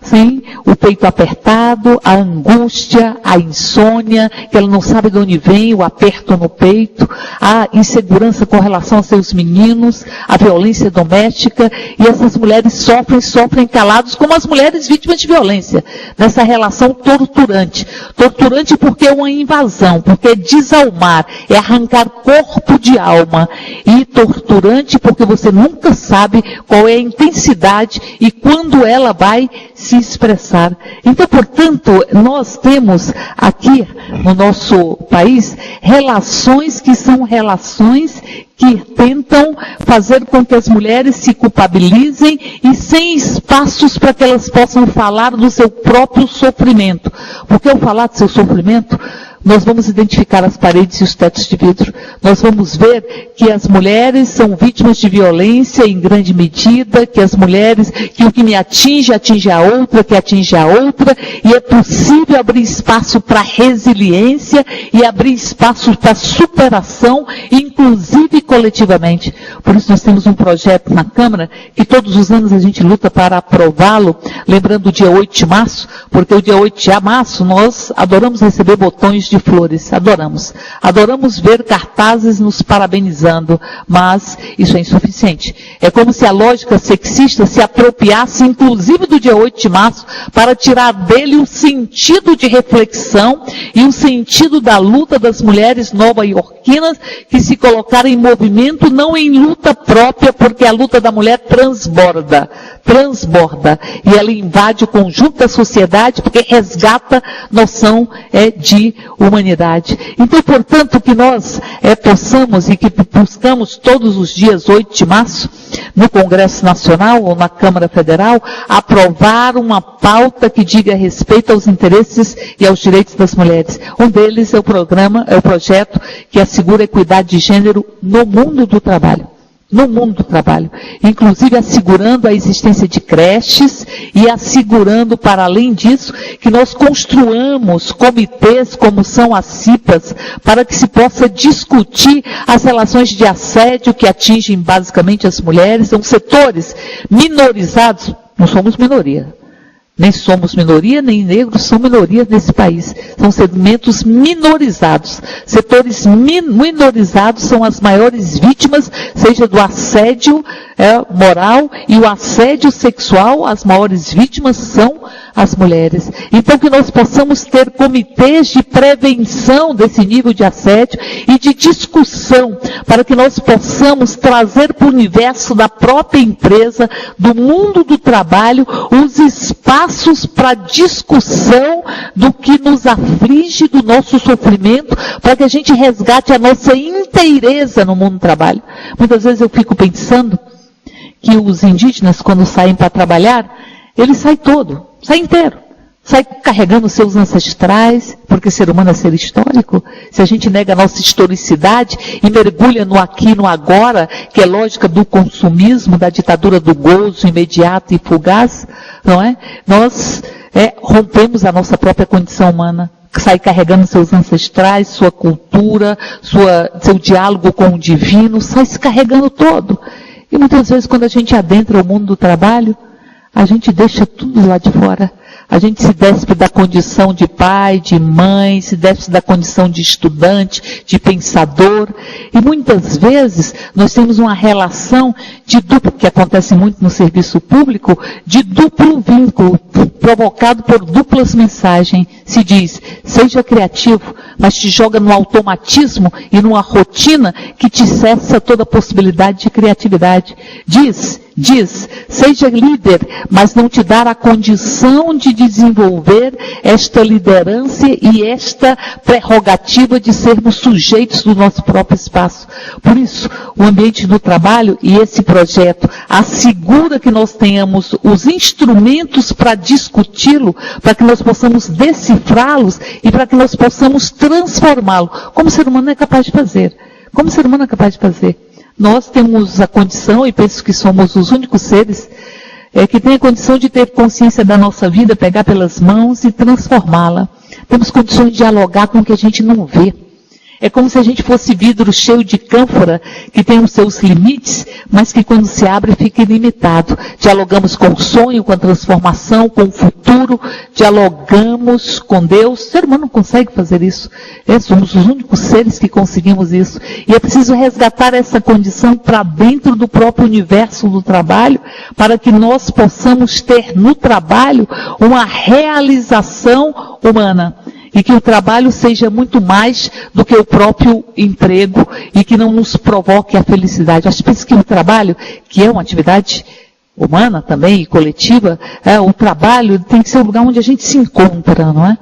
Sim, o peito apertado, a angústia, a insônia, que ela não sabe de onde vem, o aperto no peito, a insegurança com relação aos seus meninos, a violência doméstica, e essas mulheres sofrem calados, como as mulheres vítimas de violência, nessa relação torturante. Torturante porque é uma invasão, porque é desalmar, é arrancar corpo de alma, e torturante porque você nunca sabe qual é a intensidade e quando ela vai se expressar. Então, portanto, nós temos aqui no nosso país relações que são relações que tentam fazer com que as mulheres se culpabilizem e sem espaços para que elas possam falar do seu próprio sofrimento. Porque ao falar do seu sofrimento, nós vamos identificar as paredes e os tetos de vidro. Nós vamos ver que as mulheres são vítimas de violência em grande medida, que o que me atinge a outra, que atinge a outra, e é possível abrir espaço para resiliência e abrir espaço para superação, inclusive coletivamente. Por isso nós temos um projeto na Câmara, que todos os anos a gente luta para aprová-lo, lembrando o dia 8 de março, porque o dia 8 de março nós adoramos receber botões de flores, adoramos ver cartazes nos parabenizando, mas isso é insuficiente. É como se a lógica sexista se apropriasse inclusive do dia 8 de março para tirar dele o sentido de reflexão e o sentido da luta das mulheres nova-iorquinas que se colocaram em movimento, não em luta própria, porque a luta da mulher transborda, e ela invade o conjunto da sociedade porque resgata noção de humanidade. Então, portanto, que nós possamos e que buscamos todos os dias 8 de março, no Congresso Nacional ou na Câmara Federal, aprovar uma pauta que diga respeito aos interesses e aos direitos das mulheres. Um deles é o projeto que assegura a equidade de gênero no mundo do trabalho. Inclusive assegurando a existência de creches e assegurando, para além disso, que nós construamos comitês como são as CIPAs, para que se possa discutir as relações de assédio que atingem basicamente as mulheres. São setores minorizados, não somos minoria. Nem somos minoria, nem negros são minorias nesse país. São segmentos minorizados. Setores minorizados são as maiores vítimas, seja do assédio moral e o assédio sexual, as maiores vítimas são as mulheres. Então que nós possamos ter comitês de prevenção desse nível de assédio e de discussão, para que nós possamos trazer para o universo da própria empresa, do mundo do trabalho, os espaços para discussão do que nos aflige, do nosso sofrimento, para que a gente resgate a nossa inteireza no mundo do trabalho. Muitas vezes eu fico pensando que os indígenas, quando saem para trabalhar, eles saem todo, saem inteiro. Sai carregando seus ancestrais, porque ser humano é ser histórico. Se a gente nega a nossa historicidade e mergulha no aqui e no agora, que é lógica do consumismo, da ditadura do gozo imediato e fugaz, não é? Nós rompemos a nossa própria condição humana. Sai carregando seus ancestrais, sua cultura, seu diálogo com o divino, sai se carregando todo. E muitas vezes quando a gente adentra o mundo do trabalho, a gente deixa tudo lá de fora. A gente se despe da condição de pai, de mãe, se despe da condição de estudante, de pensador. E muitas vezes nós temos uma relação de duplo, que acontece muito no serviço público, de duplo vínculo, provocado por duplas mensagens. Se diz, seja criativo, mas te joga no automatismo e numa rotina que te cessa toda possibilidade de criatividade. Diz, seja líder, mas não te dá a condição de desenvolver esta liderança e esta prerrogativa de sermos sujeitos do nosso próprio espaço. Por isso, o ambiente do trabalho e esse projeto assegura que nós tenhamos os instrumentos para discuti-lo, para que nós possamos decifrá-los e para que nós possamos transformá-lo, como o ser humano é capaz de fazer. Como o ser humano é capaz de fazer. Nós temos a condição, e penso que somos os únicos seres, que tem a condição de ter consciência da nossa vida, pegar pelas mãos e transformá-la. Temos condições de dialogar com o que a gente não vê. É como se a gente fosse vidro cheio de cânfora, que tem os seus limites, mas que quando se abre fica ilimitado. Dialogamos com o sonho, com a transformação, com o futuro, dialogamos com Deus. O ser humano não consegue fazer isso. Somos os únicos seres que conseguimos isso. E é preciso resgatar essa condição para dentro do próprio universo do trabalho, para que nós possamos ter no trabalho uma realização humana. E que o trabalho seja muito mais do que o próprio emprego e que não nos provoque a felicidade. Acho que o trabalho, que é uma atividade humana também e coletiva, o trabalho tem que ser o lugar onde a gente se encontra, não é?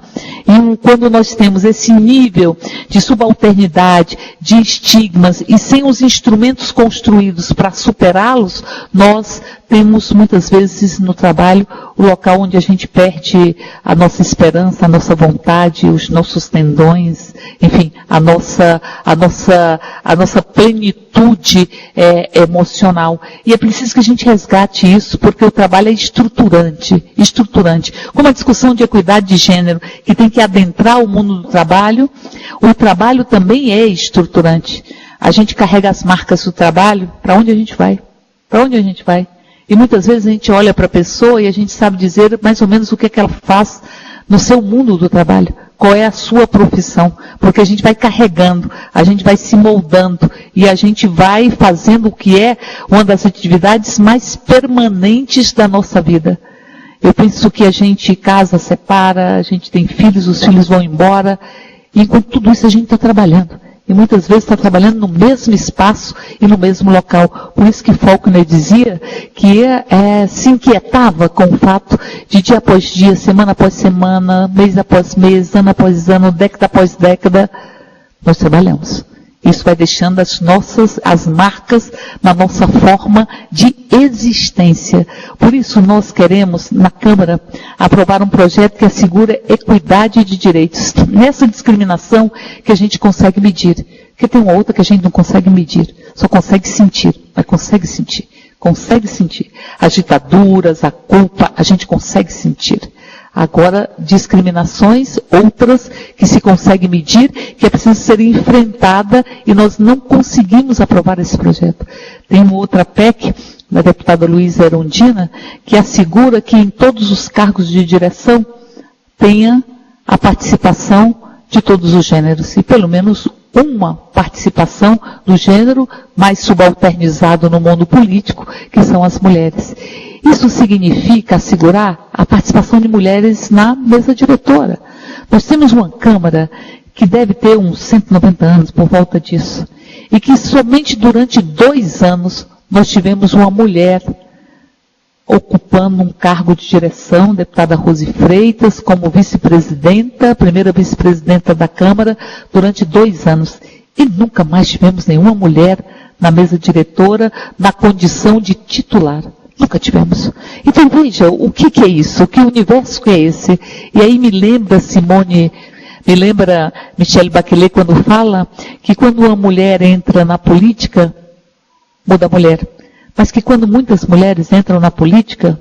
E quando nós temos esse nível de subalternidade, de estigmas e sem os instrumentos construídos para superá-los, nós temos muitas vezes no trabalho o local onde a gente perde a nossa esperança, a nossa vontade, os nossos tendões, enfim, a nossa plenitude emocional. E é preciso que a gente resgate isso, porque o trabalho é estruturante. Como a discussão de equidade de gênero, que tem que adentrar o mundo do trabalho, o trabalho também é estruturante. A gente carrega as marcas do trabalho, para onde a gente vai? Para onde a gente vai? E muitas vezes a gente olha para a pessoa e a gente sabe dizer mais ou menos o que ela faz no seu mundo do trabalho. Qual é a sua profissão? Porque a gente vai carregando, a gente vai se moldando e a gente vai fazendo o que é uma das atividades mais permanentes da nossa vida. Eu penso que a gente casa, separa, a gente tem filhos, os filhos vão embora, e enquanto tudo isso a gente está trabalhando. E muitas vezes está trabalhando no mesmo espaço e no mesmo local. Por isso que Faulkner dizia que se inquietava com o fato de dia após dia, semana após semana, mês após mês, ano após ano, década após década, nós trabalhamos. Isso vai deixando as marcas na nossa forma de existência. Por isso nós queremos, na Câmara, aprovar um projeto que assegura equidade de direitos. Nessa discriminação que a gente consegue medir. Porque tem uma outra que a gente não consegue medir. Só consegue sentir. Mas consegue sentir. Consegue sentir. As ditaduras, a culpa, a gente consegue sentir. Agora, discriminações, outras que se consegue medir, que é preciso ser enfrentada e nós não conseguimos aprovar esse projeto. Tem uma outra PEC da deputada Luísa Erundina, que assegura que em todos os cargos de direção tenha a participação de todos os gêneros, e pelo menos uma participação do gênero mais subalternizado no mundo político, que são as mulheres. Isso significa assegurar a participação de mulheres na mesa diretora. Nós temos uma Câmara que deve ter uns 190 anos, por volta disso, e que somente durante 2 anos nós tivemos uma mulher ocupando um cargo de direção, deputada Rose Freitas, como vice-presidenta, primeira vice-presidenta da Câmara, durante 2 anos. E nunca mais tivemos nenhuma mulher na mesa diretora, na condição de titular. Nunca tivemos. Então veja, o que é isso? Que universo que é esse? E aí me lembra Michelle Bachelet quando fala que quando uma mulher entra na política, muda a mulher. Mas que quando muitas mulheres entram na política,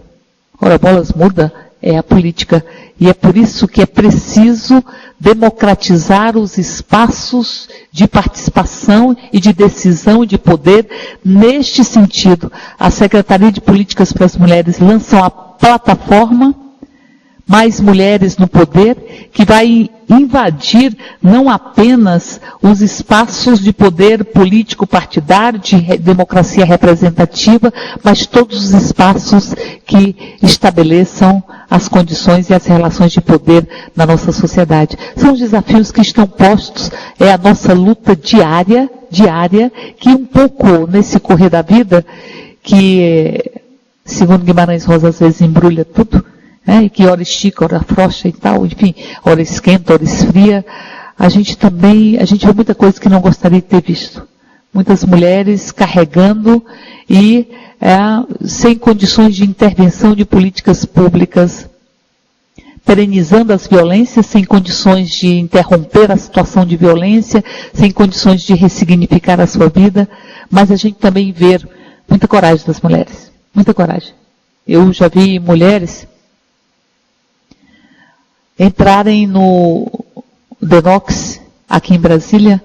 ora bolas, muda é a política. E é por isso que é preciso democratizar os espaços de participação e de decisão e de poder. Neste sentido, a Secretaria de Políticas para as Mulheres lança a plataforma Mais Mulheres no Poder, que vai invadir não apenas os espaços de poder político partidário, de democracia representativa, mas todos os espaços que estabeleçam as condições e as relações de poder na nossa sociedade. São os desafios que estão postos, é a nossa luta diária, que um pouco nesse correr da vida, que, segundo Guimarães Rosa, às vezes embrulha tudo, e que hora estica, hora afrouxa e tal, enfim, hora esquenta, hora esfria, a gente vê muita coisa que não gostaria de ter visto. Muitas mulheres carregando e sem condições de intervenção de políticas públicas, perenizando as violências, sem condições de interromper a situação de violência, sem condições de ressignificar a sua vida, mas a gente também vê muita coragem das mulheres, muita coragem. Eu já vi mulheres entrarem no Denox, aqui em Brasília,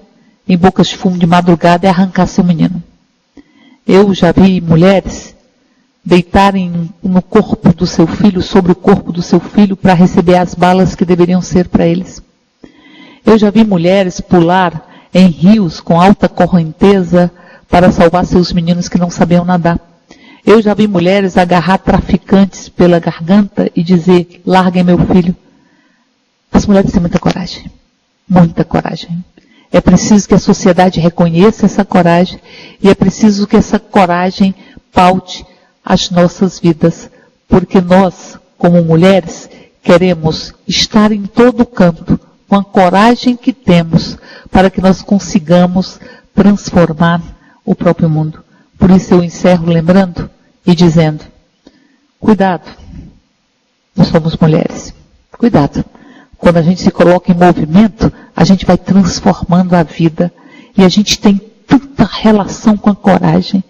em bocas de fumo de madrugada e arrancar seu menino. Eu já vi mulheres deitarem no corpo do seu filho, sobre o corpo do seu filho, para receber as balas que deveriam ser para eles. Eu já vi mulheres pular em rios com alta correnteza para salvar seus meninos que não sabiam nadar. Eu já vi mulheres agarrar traficantes pela garganta e dizer, larguem meu filho. As mulheres têm muita coragem. Muita coragem. É preciso que a sociedade reconheça essa coragem e é preciso que essa coragem paute as nossas vidas. Porque nós, como mulheres, queremos estar em todo canto com a coragem que temos para que nós consigamos transformar o próprio mundo. Por isso eu encerro lembrando e dizendo, cuidado, nós somos mulheres. Cuidado. Quando a gente se coloca em movimento, a gente vai transformando a vida. E a gente tem tanta relação com a coragem,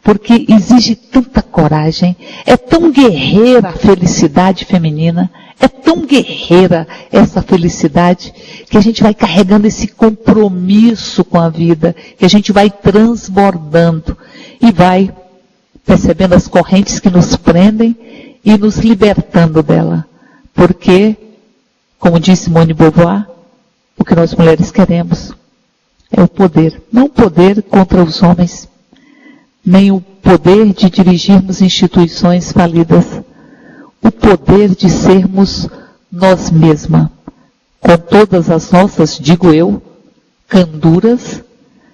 porque exige tanta coragem. É tão guerreira a felicidade feminina, é tão guerreira essa felicidade, que a gente vai carregando esse compromisso com a vida, que a gente vai transbordando e vai percebendo as correntes que nos prendem e nos libertando dela. Porque, como disse Simone de Beauvoir, o que nós mulheres queremos é o poder. Não o poder contra os homens, nem o poder de dirigirmos instituições falidas. O poder de sermos nós mesmas, com todas as nossas, digo eu, canduras,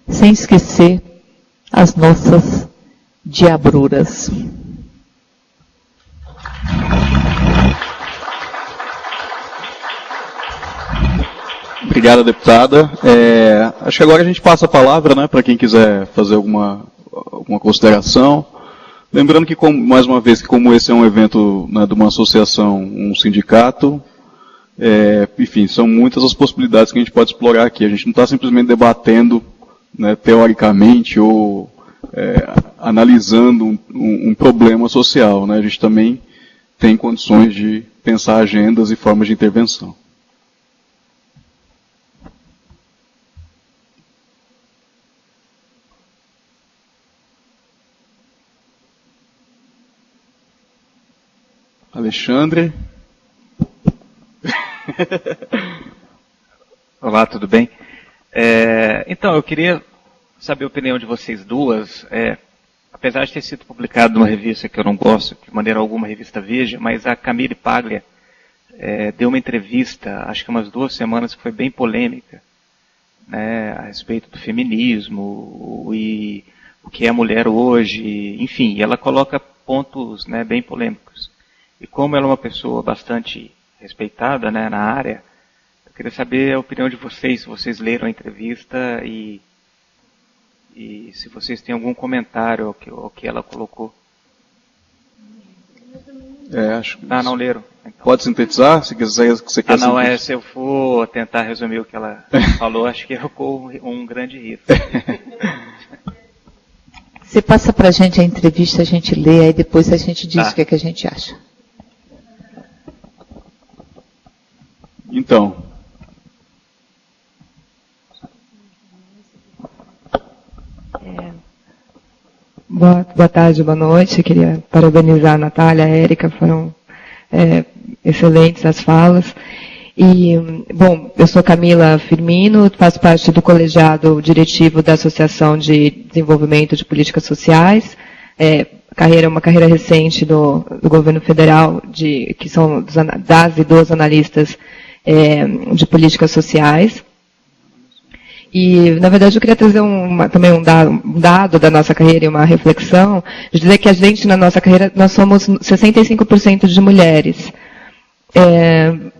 sem esquecer as nossas diabruras. Obrigado, deputada. Acho que agora a gente passa a palavra, né, para quem quiser fazer alguma consideração. Lembrando que, mais uma vez, que como esse é um evento, né, de uma associação, um sindicato, enfim, são muitas as possibilidades que a gente pode explorar aqui. A gente não está simplesmente debatendo, né, teoricamente ou analisando um problema social, né? A gente também tem condições de pensar agendas e formas de intervenção. Alexandre. Olá, tudo bem? Então, eu queria saber a opinião de vocês duas. Apesar de ter sido publicado numa revista que eu não gosto, de maneira alguma, a revista Veja, mas a Camille Paglia deu uma entrevista, acho que umas 2 semanas, que foi bem polêmica, né, a respeito do feminismo e o que é a mulher hoje, enfim, ela coloca pontos, né, bem polêmicos. E como ela é uma pessoa bastante respeitada, né, na área, eu queria saber a opinião de vocês, se vocês leram a entrevista e se vocês têm algum comentário ao que ela colocou. Acho que não leram. Então. Pode sintetizar, se quiser. Se quer não, se eu for tentar resumir o que ela falou, acho que eu corro um grande risco. Você passa para a gente a entrevista, a gente lê, aí depois a gente diz o que é que a gente acha. Então. Boa tarde, boa noite. Queria parabenizar a Natália, a Érica, foram excelentes as falas. E, bom, eu sou Camila Firmino, faço parte do colegiado diretivo da Associação de Desenvolvimento de Políticas Sociais. Uma carreira recente do governo federal, que são das e dos analistas de políticas sociais. E, na verdade, eu queria trazer também um dado da nossa carreira e uma reflexão, de dizer que a gente, na nossa carreira, nós somos 65% de mulheres.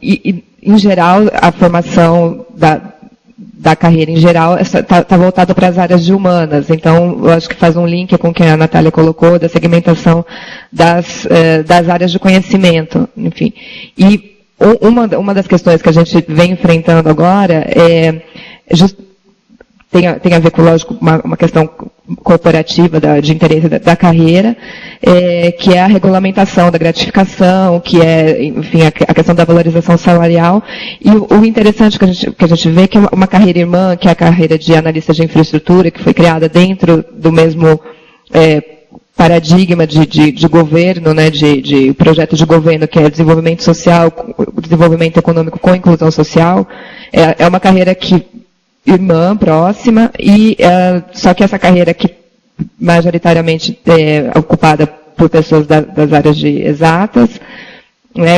Em geral, a formação da carreira, em geral, está voltada para as áreas de humanas. Então, eu acho que faz um link com o que a Natália colocou, da segmentação das áreas de conhecimento, enfim. E uma das questões que a gente vem enfrentando agora tem a ver com, lógico, uma questão corporativa de interesse da carreira, que é a regulamentação da gratificação, que é, enfim, a questão da valorização salarial. E o interessante que a gente vê que é uma carreira irmã, que é a carreira de analista de infraestrutura, que foi criada dentro do mesmo paradigma de governo, né, de projeto de governo, que é desenvolvimento social, desenvolvimento econômico com inclusão social. É uma carreira irmã, próxima, só que essa carreira que majoritariamente é ocupada por pessoas das áreas de exatas,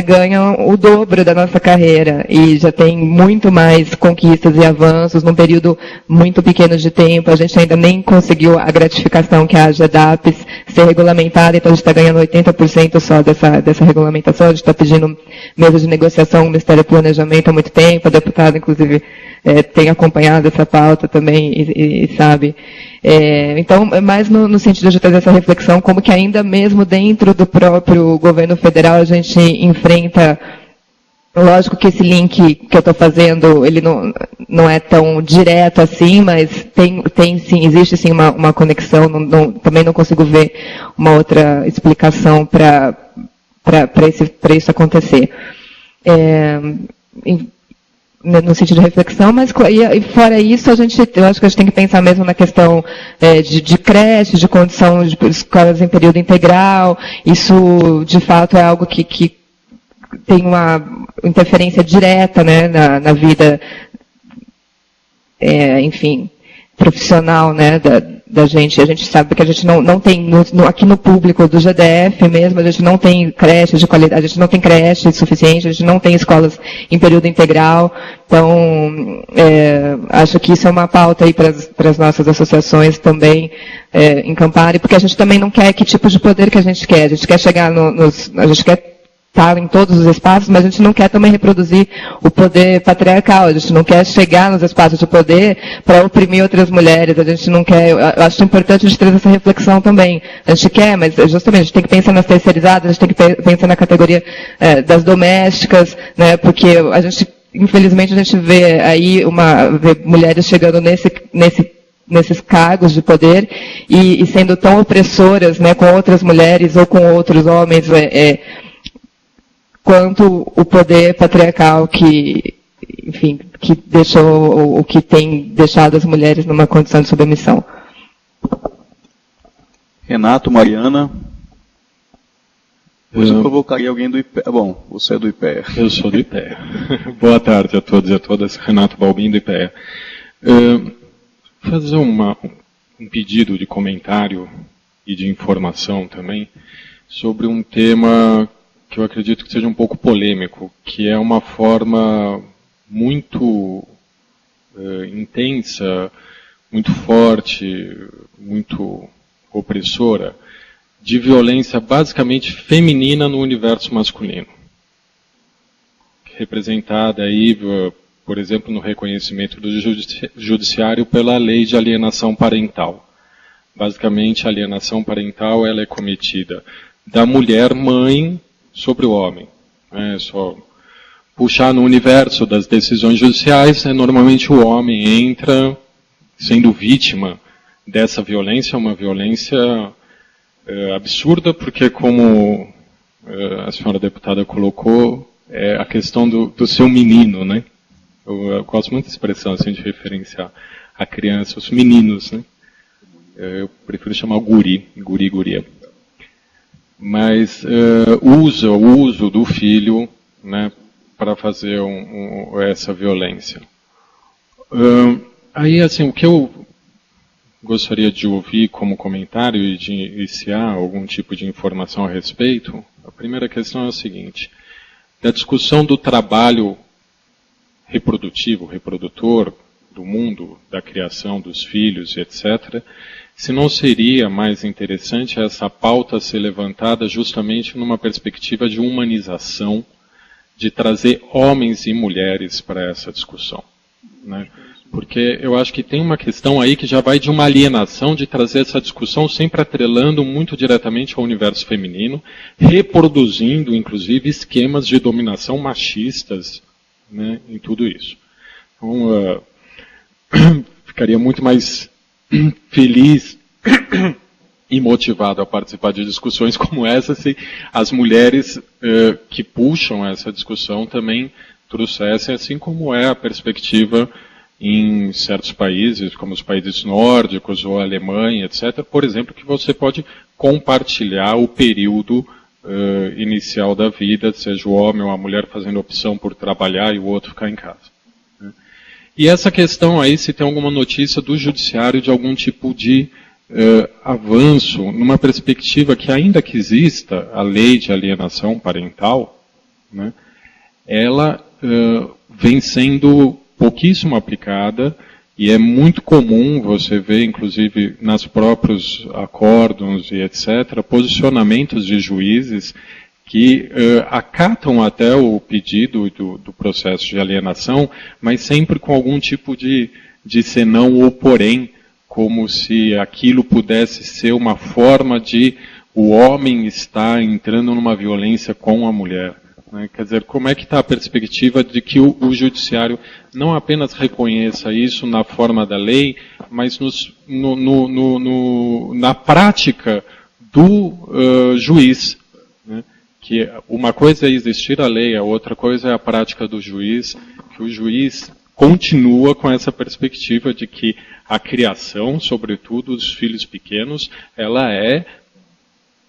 ganham o dobro da nossa carreira e já tem muito mais conquistas e avanços num período muito pequeno de tempo. A gente ainda nem conseguiu a gratificação que é a GEDAPES ser regulamentada, então a gente está ganhando 80% só dessa regulamentação. A gente está pedindo mesa de negociação no Ministério do Planejamento há muito tempo, a deputada, inclusive, tem acompanhado essa pauta também e sabe. Então, é mais no sentido de trazer essa reflexão, como que ainda mesmo dentro do próprio governo federal a gente enfrenta, lógico que esse link que eu estou fazendo, ele não é tão direto assim, mas tem sim, existe sim uma conexão, também não consigo ver uma outra explicação para isso acontecer. No sentido de reflexão, mas e fora isso, eu acho que a gente tem que pensar mesmo na questão de creche, de condição de escolas em período integral. Isso, de fato, é algo que tem uma interferência direta, né, na vida, enfim, profissional, né, da gente. A gente sabe que a gente não tem, aqui no público do GDF mesmo, a gente não tem creche de qualidade, a gente não tem creche suficiente, a gente não tem escolas em período integral. Então, acho que isso é uma pauta aí para as nossas associações também encamparem, porque a gente também não quer que tipo de poder que a gente quer. A gente quer chegar a gente quer estar em todos os espaços, mas a gente não quer também reproduzir o poder patriarcal, a gente não quer chegar nos espaços de poder para oprimir outras mulheres, a gente não quer, eu acho importante a gente trazer essa reflexão também. A gente quer, mas justamente a gente tem que pensar nas terceirizadas, a gente tem que pensar na categoria das domésticas, né, porque infelizmente a gente vê aí vê mulheres chegando nesses cargos de poder e sendo tão opressoras, né, com outras mulheres ou com outros homens, quanto o poder patriarcal que deixou, o que tem deixado as mulheres numa condição de submissão. Renato, Mariana. Depois eu provocaria alguém do IPEA. Bom, você é do IPEA. Eu sou do IPEA. Boa tarde a todos e a todas. Renato Balbim, do IPEA. Fazer um pedido de comentário e de informação também sobre um tema que eu acredito que seja um pouco polêmico, que é uma forma muito intensa, muito forte, muito opressora, de violência basicamente feminina no universo masculino. Representada aí, por exemplo, no reconhecimento do judiciário pela lei de alienação parental. Basicamente, a alienação parental ela é cometida da mulher mãe sobre o homem. É só puxar no universo das decisões judiciais, normalmente o homem entra sendo vítima dessa violência, uma violência absurda, porque como a senhora deputada colocou, é a questão do seu menino, né? Eu gosto muito da expressão assim de referenciar a criança, os meninos, né? Eu prefiro chamar guri, guria. Mas o uso do filho, né, para fazer essa violência. Aí, assim, o que eu gostaria de ouvir como comentário e de iniciar algum tipo de informação a respeito, a primeira questão é a seguinte: da discussão do trabalho reprodutivo, reprodutor do mundo, da criação dos filhos, etc., se não seria mais interessante essa pauta ser levantada justamente numa perspectiva de humanização, de trazer homens e mulheres para essa discussão, né? Porque eu acho que tem uma questão aí que já vai de uma alienação de trazer essa discussão sempre atrelando muito diretamente ao universo feminino, reproduzindo, inclusive, esquemas de dominação machistas, né, em tudo isso. Então, ficaria muito mais feliz e motivado a participar de discussões como essa se as mulheres que puxam essa discussão também trouxessem, assim como é a perspectiva em certos países, como os países nórdicos ou a Alemanha, etc., por exemplo, que você pode compartilhar o período inicial da vida, seja o homem ou a mulher fazendo opção por trabalhar e o outro ficar em casa. Né? E essa questão aí, se tem alguma notícia do judiciário de algum tipo de avanço, numa perspectiva que ainda que exista a lei de alienação parental, né, ela vem sendo pouquíssimo aplicada e é muito comum você ver, inclusive nas próprios acórdons e etc., posicionamentos de juízes que acatam até o pedido do processo de alienação, mas sempre com algum tipo de senão ou porém, como se aquilo pudesse ser uma forma de o homem estar entrando numa violência com a mulher. Né? Quer dizer, como é que está a perspectiva de que o judiciário não apenas reconheça isso na forma da lei, mas na prática do juiz, né? Que uma coisa é existir a lei, a outra coisa é a prática do juiz, que o juiz continua com essa perspectiva de que a criação, sobretudo dos filhos pequenos, ela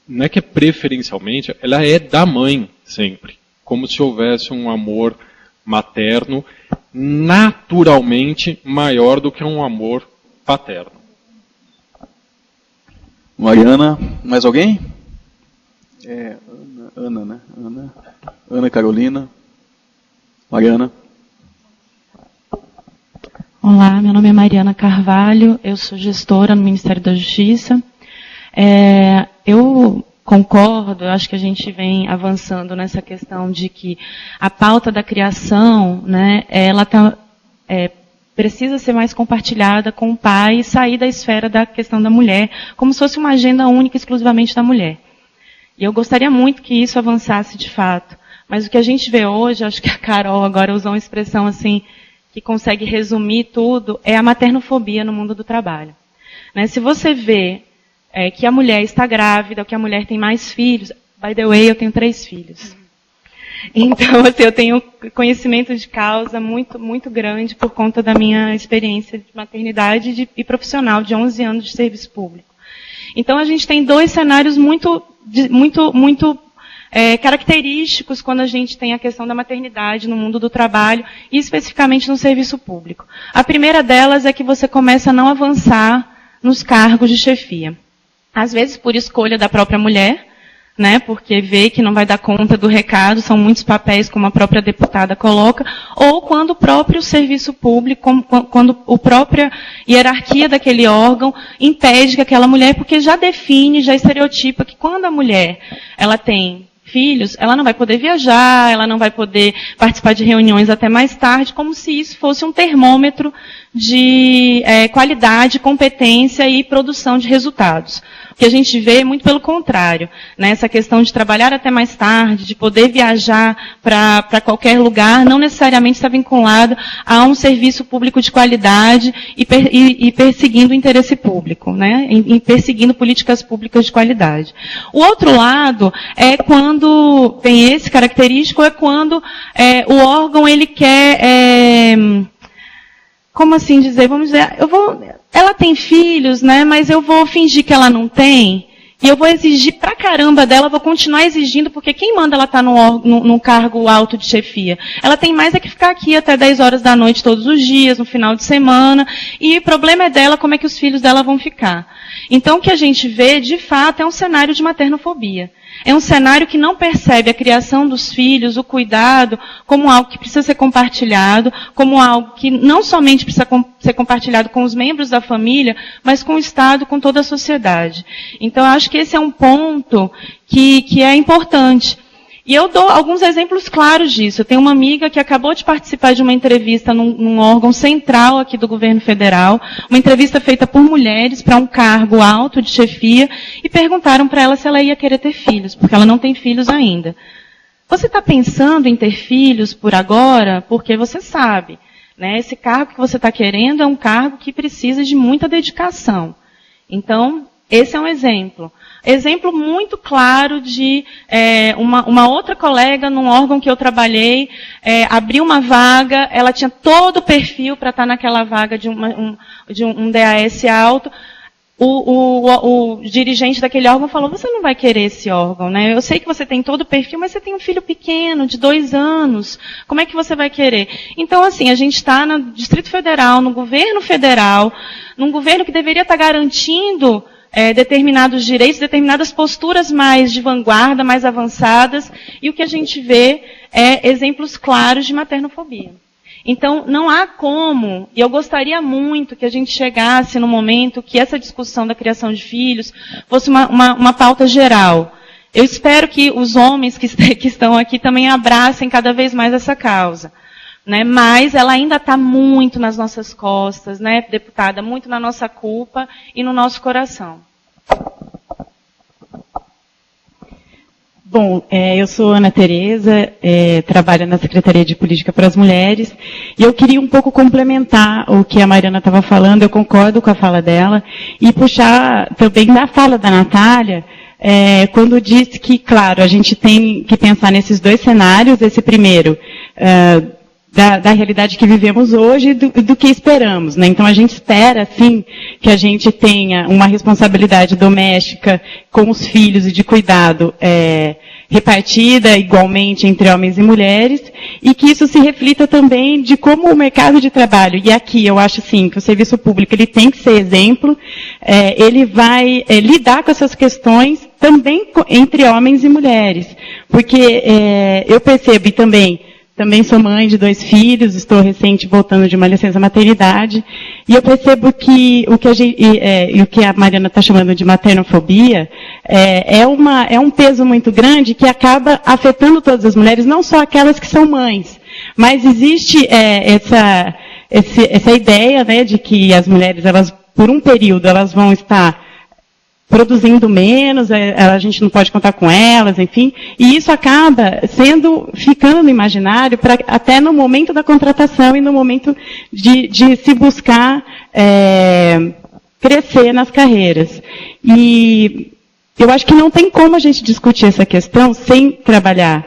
não é que é preferencialmente, ela é da mãe sempre. Como se houvesse um amor materno naturalmente maior do que um amor paterno. Mariana, mais alguém? Ana, né? Ana Carolina. Mariana. Olá, meu nome é Mariana Carvalho, eu sou gestora no Ministério da Justiça. Eu concordo, eu acho que a gente vem avançando nessa questão de que a pauta da criação, né, ela precisa ser mais compartilhada com o pai e sair da esfera da questão da mulher, como se fosse uma agenda única exclusivamente da mulher. E eu gostaria muito que isso avançasse de fato. Mas o que a gente vê hoje, acho que a Carol agora usou uma expressão assim, que consegue resumir tudo, é a maternofobia no mundo do trabalho. Né? Se você vê que a mulher está grávida, que a mulher tem mais filhos, by the way, eu tenho 3 filhos. Então, assim, eu tenho conhecimento de causa muito, muito grande por conta da minha experiência de maternidade e profissional de 11 anos de serviço público. Então, a gente tem 2 cenários muito característicos quando a gente tem a questão da maternidade no mundo do trabalho e especificamente no serviço público. A primeira delas é que você começa a não avançar nos cargos de chefia. Às vezes por escolha da própria mulher, né, porque vê que não vai dar conta do recado, são muitos papéis, como a própria deputada coloca, ou quando o próprio serviço público, quando a própria hierarquia daquele órgão impede que aquela mulher, porque já define, já estereotipa que quando a mulher, ela tem filhos, ela não vai poder viajar, ela não vai poder participar de reuniões até mais tarde, como se isso fosse um termômetro de qualidade, competência e produção de resultados. O que a gente vê é muito pelo contrário, né? Essa questão de trabalhar até mais tarde, de poder viajar para qualquer lugar, não necessariamente está vinculada a um serviço público de qualidade e perseguindo o interesse público, né? E perseguindo políticas públicas de qualidade. O outro lado é quando tem esse característico, é quando o órgão ele quer como assim dizer? Vamos dizer, ela tem filhos, né? Mas eu vou fingir que ela não tem. E eu vou exigir pra caramba dela, vou continuar exigindo, porque quem manda ela estar num cargo alto de chefia? Ela tem mais é que ficar aqui até 10 horas da noite todos os dias, no final de semana. E o problema é dela, como é que os filhos dela vão ficar. Então o que a gente vê, de fato, é um cenário de maternofobia. É um cenário que não percebe a criação dos filhos, o cuidado, como algo que precisa ser compartilhado, como algo que não somente precisa ser compartilhado com os membros da família, mas com o Estado, com toda a sociedade. Então, eu acho que esse é um ponto que é importante. E eu dou alguns exemplos claros disso. Eu tenho uma amiga que acabou de participar de uma entrevista num órgão central aqui do governo federal, uma entrevista feita por mulheres para um cargo alto de chefia, e perguntaram para ela se ela ia querer ter filhos, porque ela não tem filhos ainda. Você está pensando em ter filhos por agora? Porque você sabe, né, esse cargo que você está querendo é um cargo que precisa de muita dedicação. Então, esse é um exemplo. Exemplo muito claro de uma outra colega num órgão que eu trabalhei, abriu uma vaga, ela tinha todo o perfil para estar naquela vaga de um DAS alto. O dirigente daquele órgão falou, você não vai querer esse órgão, né? Eu sei que você tem todo o perfil, mas você tem um filho pequeno, de 2 anos. Como é que você vai querer? Então, assim, a gente está no Distrito Federal, no governo federal, num governo que deveria estar garantindo determinados direitos, determinadas posturas mais de vanguarda, mais avançadas, e o que a gente vê é exemplos claros de maternofobia. Então, não há como, e eu gostaria muito que a gente chegasse no momento que essa discussão da criação de filhos fosse uma pauta geral. Eu espero que os homens que estão aqui também abracem cada vez mais essa causa. Né, mas ela ainda está muito nas nossas costas, né, deputada, muito na nossa culpa e no nosso coração. Bom, eu sou Ana Tereza, trabalho na Secretaria de Política para as Mulheres, e eu queria um pouco complementar o que a Mariana estava falando, eu concordo com a fala dela, e puxar também da fala da Natália, quando disse que, claro, a gente tem que pensar nesses 2 cenários, esse primeiro, da realidade que vivemos hoje e do que esperamos, né? Então a gente espera, sim, que a gente tenha uma responsabilidade doméstica com os filhos e de cuidado repartida igualmente entre homens e mulheres, e que isso se reflita também de como o mercado de trabalho, e aqui eu acho sim que o serviço público ele tem que ser exemplo, ele vai lidar com essas questões também entre homens e mulheres, porque eu percebo e também sou mãe de 2 filhos, estou recente voltando de uma licença maternidade, e eu percebo que o que a Mariana está chamando de maternofobia é um peso muito grande que acaba afetando todas as mulheres, não só aquelas que são mães, mas existe essa ideia, né, de que as mulheres, elas, por um período, elas vão estar produzindo menos, a gente não pode contar com elas, enfim, e isso acaba ficando no imaginário até no momento da contratação e no momento de se buscar crescer nas carreiras. E eu acho que não tem como a gente discutir essa questão sem trabalhar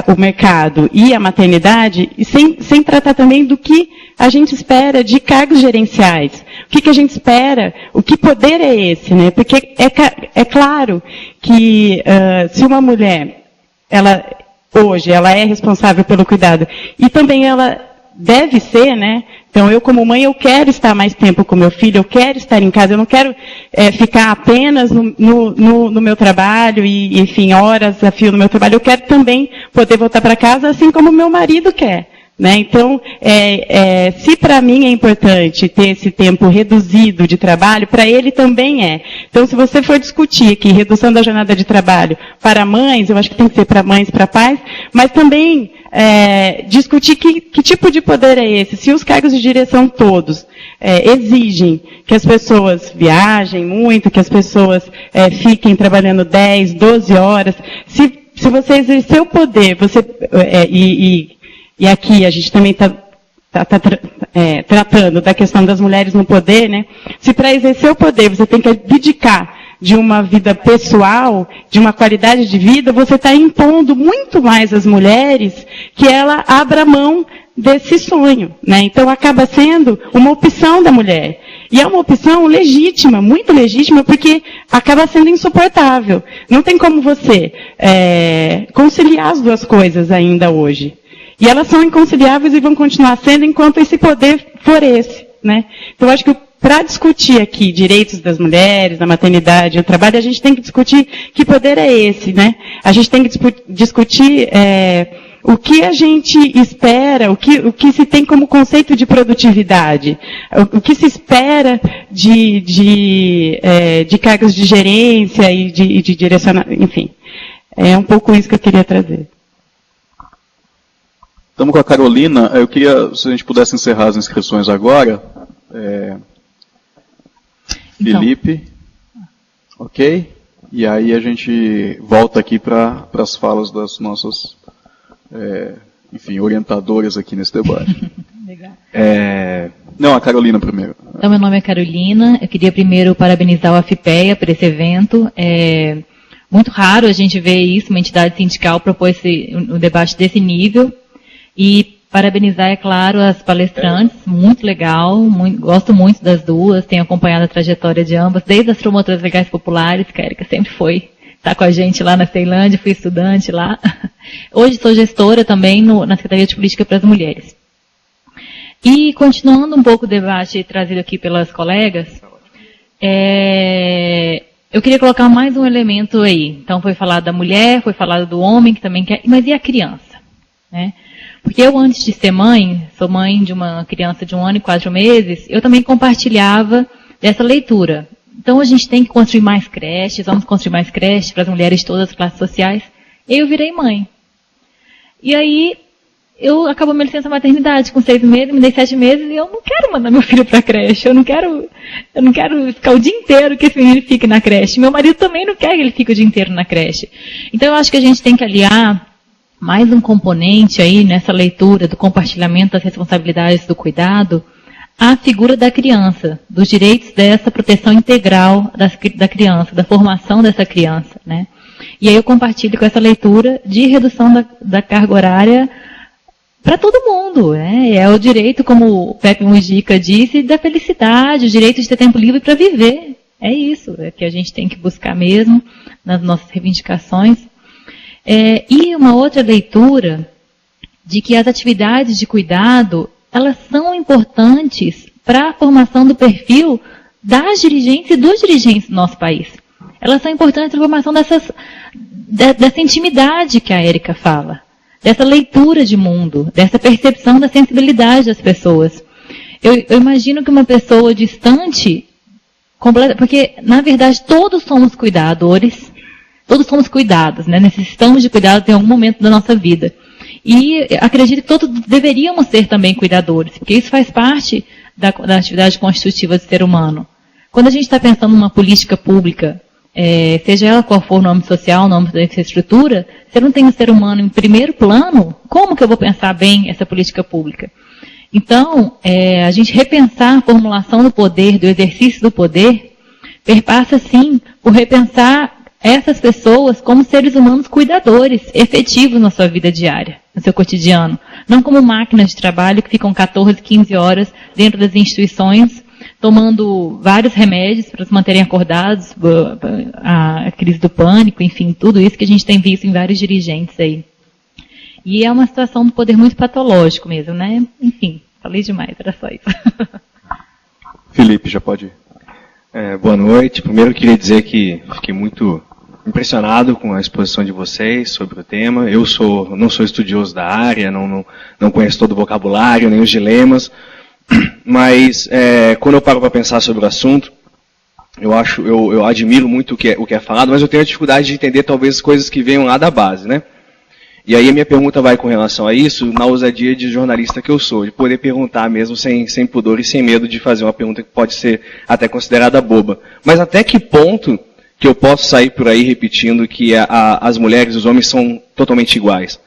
o mercado e a maternidade, e sem tratar também do que a gente espera de cargos gerenciais. O que a gente espera? O que poder é esse, né? Porque é claro que se uma mulher, hoje, ela é responsável pelo cuidado, e também ela deve ser, né? Então, eu como mãe, eu quero estar mais tempo com meu filho, eu quero estar em casa, eu não quero ficar apenas no meu trabalho e, enfim, horas a fio no meu trabalho. Eu quero também poder voltar para casa, assim como meu marido quer. Né? Então, se para mim é importante ter esse tempo reduzido de trabalho, para ele também é. Então, se você for discutir aqui redução da jornada de trabalho para mães, eu acho que tem que ser para mães, para pais, mas também discutir que tipo de poder é esse. Se os cargos de direção todos exigem que as pessoas viajem muito, que as pessoas fiquem trabalhando 10, 12 horas, se você exercer o poder, e aqui a gente também está tratando da questão das mulheres no poder, né? Se para exercer o poder você tem que abdicar de uma vida pessoal, de uma qualidade de vida, você está impondo muito mais às mulheres que ela abra mão desse sonho, né? Então acaba sendo uma opção da mulher. E é uma opção legítima, muito legítima, porque acaba sendo insuportável. Não tem como você conciliar as duas coisas ainda hoje. E elas são inconciliáveis e vão continuar sendo enquanto esse poder for esse, né? Então, eu acho que para discutir aqui direitos das mulheres, da maternidade, o trabalho, a gente tem que discutir que poder é esse, né? A gente tem que discutir o que a gente espera, o que se tem como conceito de produtividade, o que se espera de cargos de gerência e de direcionamento, enfim. É um pouco isso que eu queria trazer. Estamos com a Carolina. Eu queria, se a gente pudesse encerrar as inscrições agora. Felipe. Ok? E aí a gente volta aqui para as falas das nossas, orientadoras aqui nesse debate. Legal. Não, a Carolina primeiro. Então, meu nome é Carolina. Eu queria primeiro parabenizar o AFIPEA por esse evento. É muito raro a gente ver isso, uma entidade sindical propor um debate desse nível. E parabenizar, é claro, as palestrantes, muito legal, gosto muito das duas, tenho acompanhado a trajetória de ambas, desde as promotoras legais populares, que a Érica sempre foi, está com a gente lá na Ceilândia, fui estudante lá. Hoje sou gestora também na Secretaria de Política para as Mulheres. E continuando um pouco o debate trazido aqui pelas colegas, eu queria colocar mais um elemento aí. Então foi falado da mulher, foi falado do homem, que também quer, mas e a criança? Né? Porque eu, antes de ser mãe, sou mãe de uma criança de 1 ano e 4 meses, eu também compartilhava dessa leitura. Então a gente tem que construir mais creches, vamos construir mais creches para as mulheres de todas as classes sociais. E aí eu virei mãe. E aí eu acabou minha licença maternidade com 6 meses, me dei 7 meses e eu não quero mandar meu filho para a creche. Eu não quero ficar o dia inteiro que esse menino fique na creche. Meu marido também não quer que ele fique o dia inteiro na creche. Então eu acho que a gente tem que aliar mais um componente aí nessa leitura do compartilhamento das responsabilidades do cuidado, a figura da criança, dos direitos dessa proteção integral da criança, da formação dessa criança, né? E aí eu compartilho com essa leitura de redução da carga horária para todo mundo, né? É o direito, como o Pepe Mujica disse, da felicidade, o direito de ter tempo livre para viver. É isso, é que a gente tem que buscar mesmo nas nossas reivindicações. E uma outra leitura de que as atividades de cuidado, elas são importantes para a formação do perfil das dirigentes e dos dirigentes do nosso país. Elas são importantes para a formação dessa intimidade que a Érica fala, dessa leitura de mundo, dessa percepção da sensibilidade das pessoas. Eu imagino que uma pessoa distante, porque na verdade todos somos cuidadores, todos somos cuidados, né? Necessitamos de cuidados em algum momento da nossa vida. E acredito que todos deveríamos ser também cuidadores, porque isso faz parte da atividade constitutiva do ser humano. Quando a gente está pensando numa política pública, seja ela qual for o nome social, o nome da infraestrutura, se eu não tenho o ser humano em primeiro plano, como que eu vou pensar bem essa política pública? Então, a gente repensar a formulação do poder, do exercício do poder, perpassa sim por repensar essas pessoas como seres humanos cuidadores, efetivos na sua vida diária, no seu cotidiano. Não como máquinas de trabalho que ficam 14, 15 horas dentro das instituições, tomando vários remédios para se manterem acordados, a crise do pânico, enfim, tudo isso que a gente tem visto em vários dirigentes aí. E é uma situação do poder muito patológico mesmo, né? Enfim, falei demais, era só isso. Felipe, já pode ir. Boa noite. Primeiro eu queria dizer que fiquei muito impressionado com a exposição de vocês sobre o tema. Eu não sou estudioso da área, não conheço todo o vocabulário, nem os dilemas, mas quando eu paro para pensar sobre o assunto, eu admiro muito o que é falado, mas eu tenho a dificuldade de entender talvez coisas que venham lá da base, né? E aí a minha pergunta vai com relação a isso, na ousadia de jornalista que eu sou, de poder perguntar mesmo sem pudor e sem medo de fazer uma pergunta que pode ser até considerada boba. Mas até que ponto que eu posso sair por aí repetindo que as mulheres e os homens são totalmente iguais?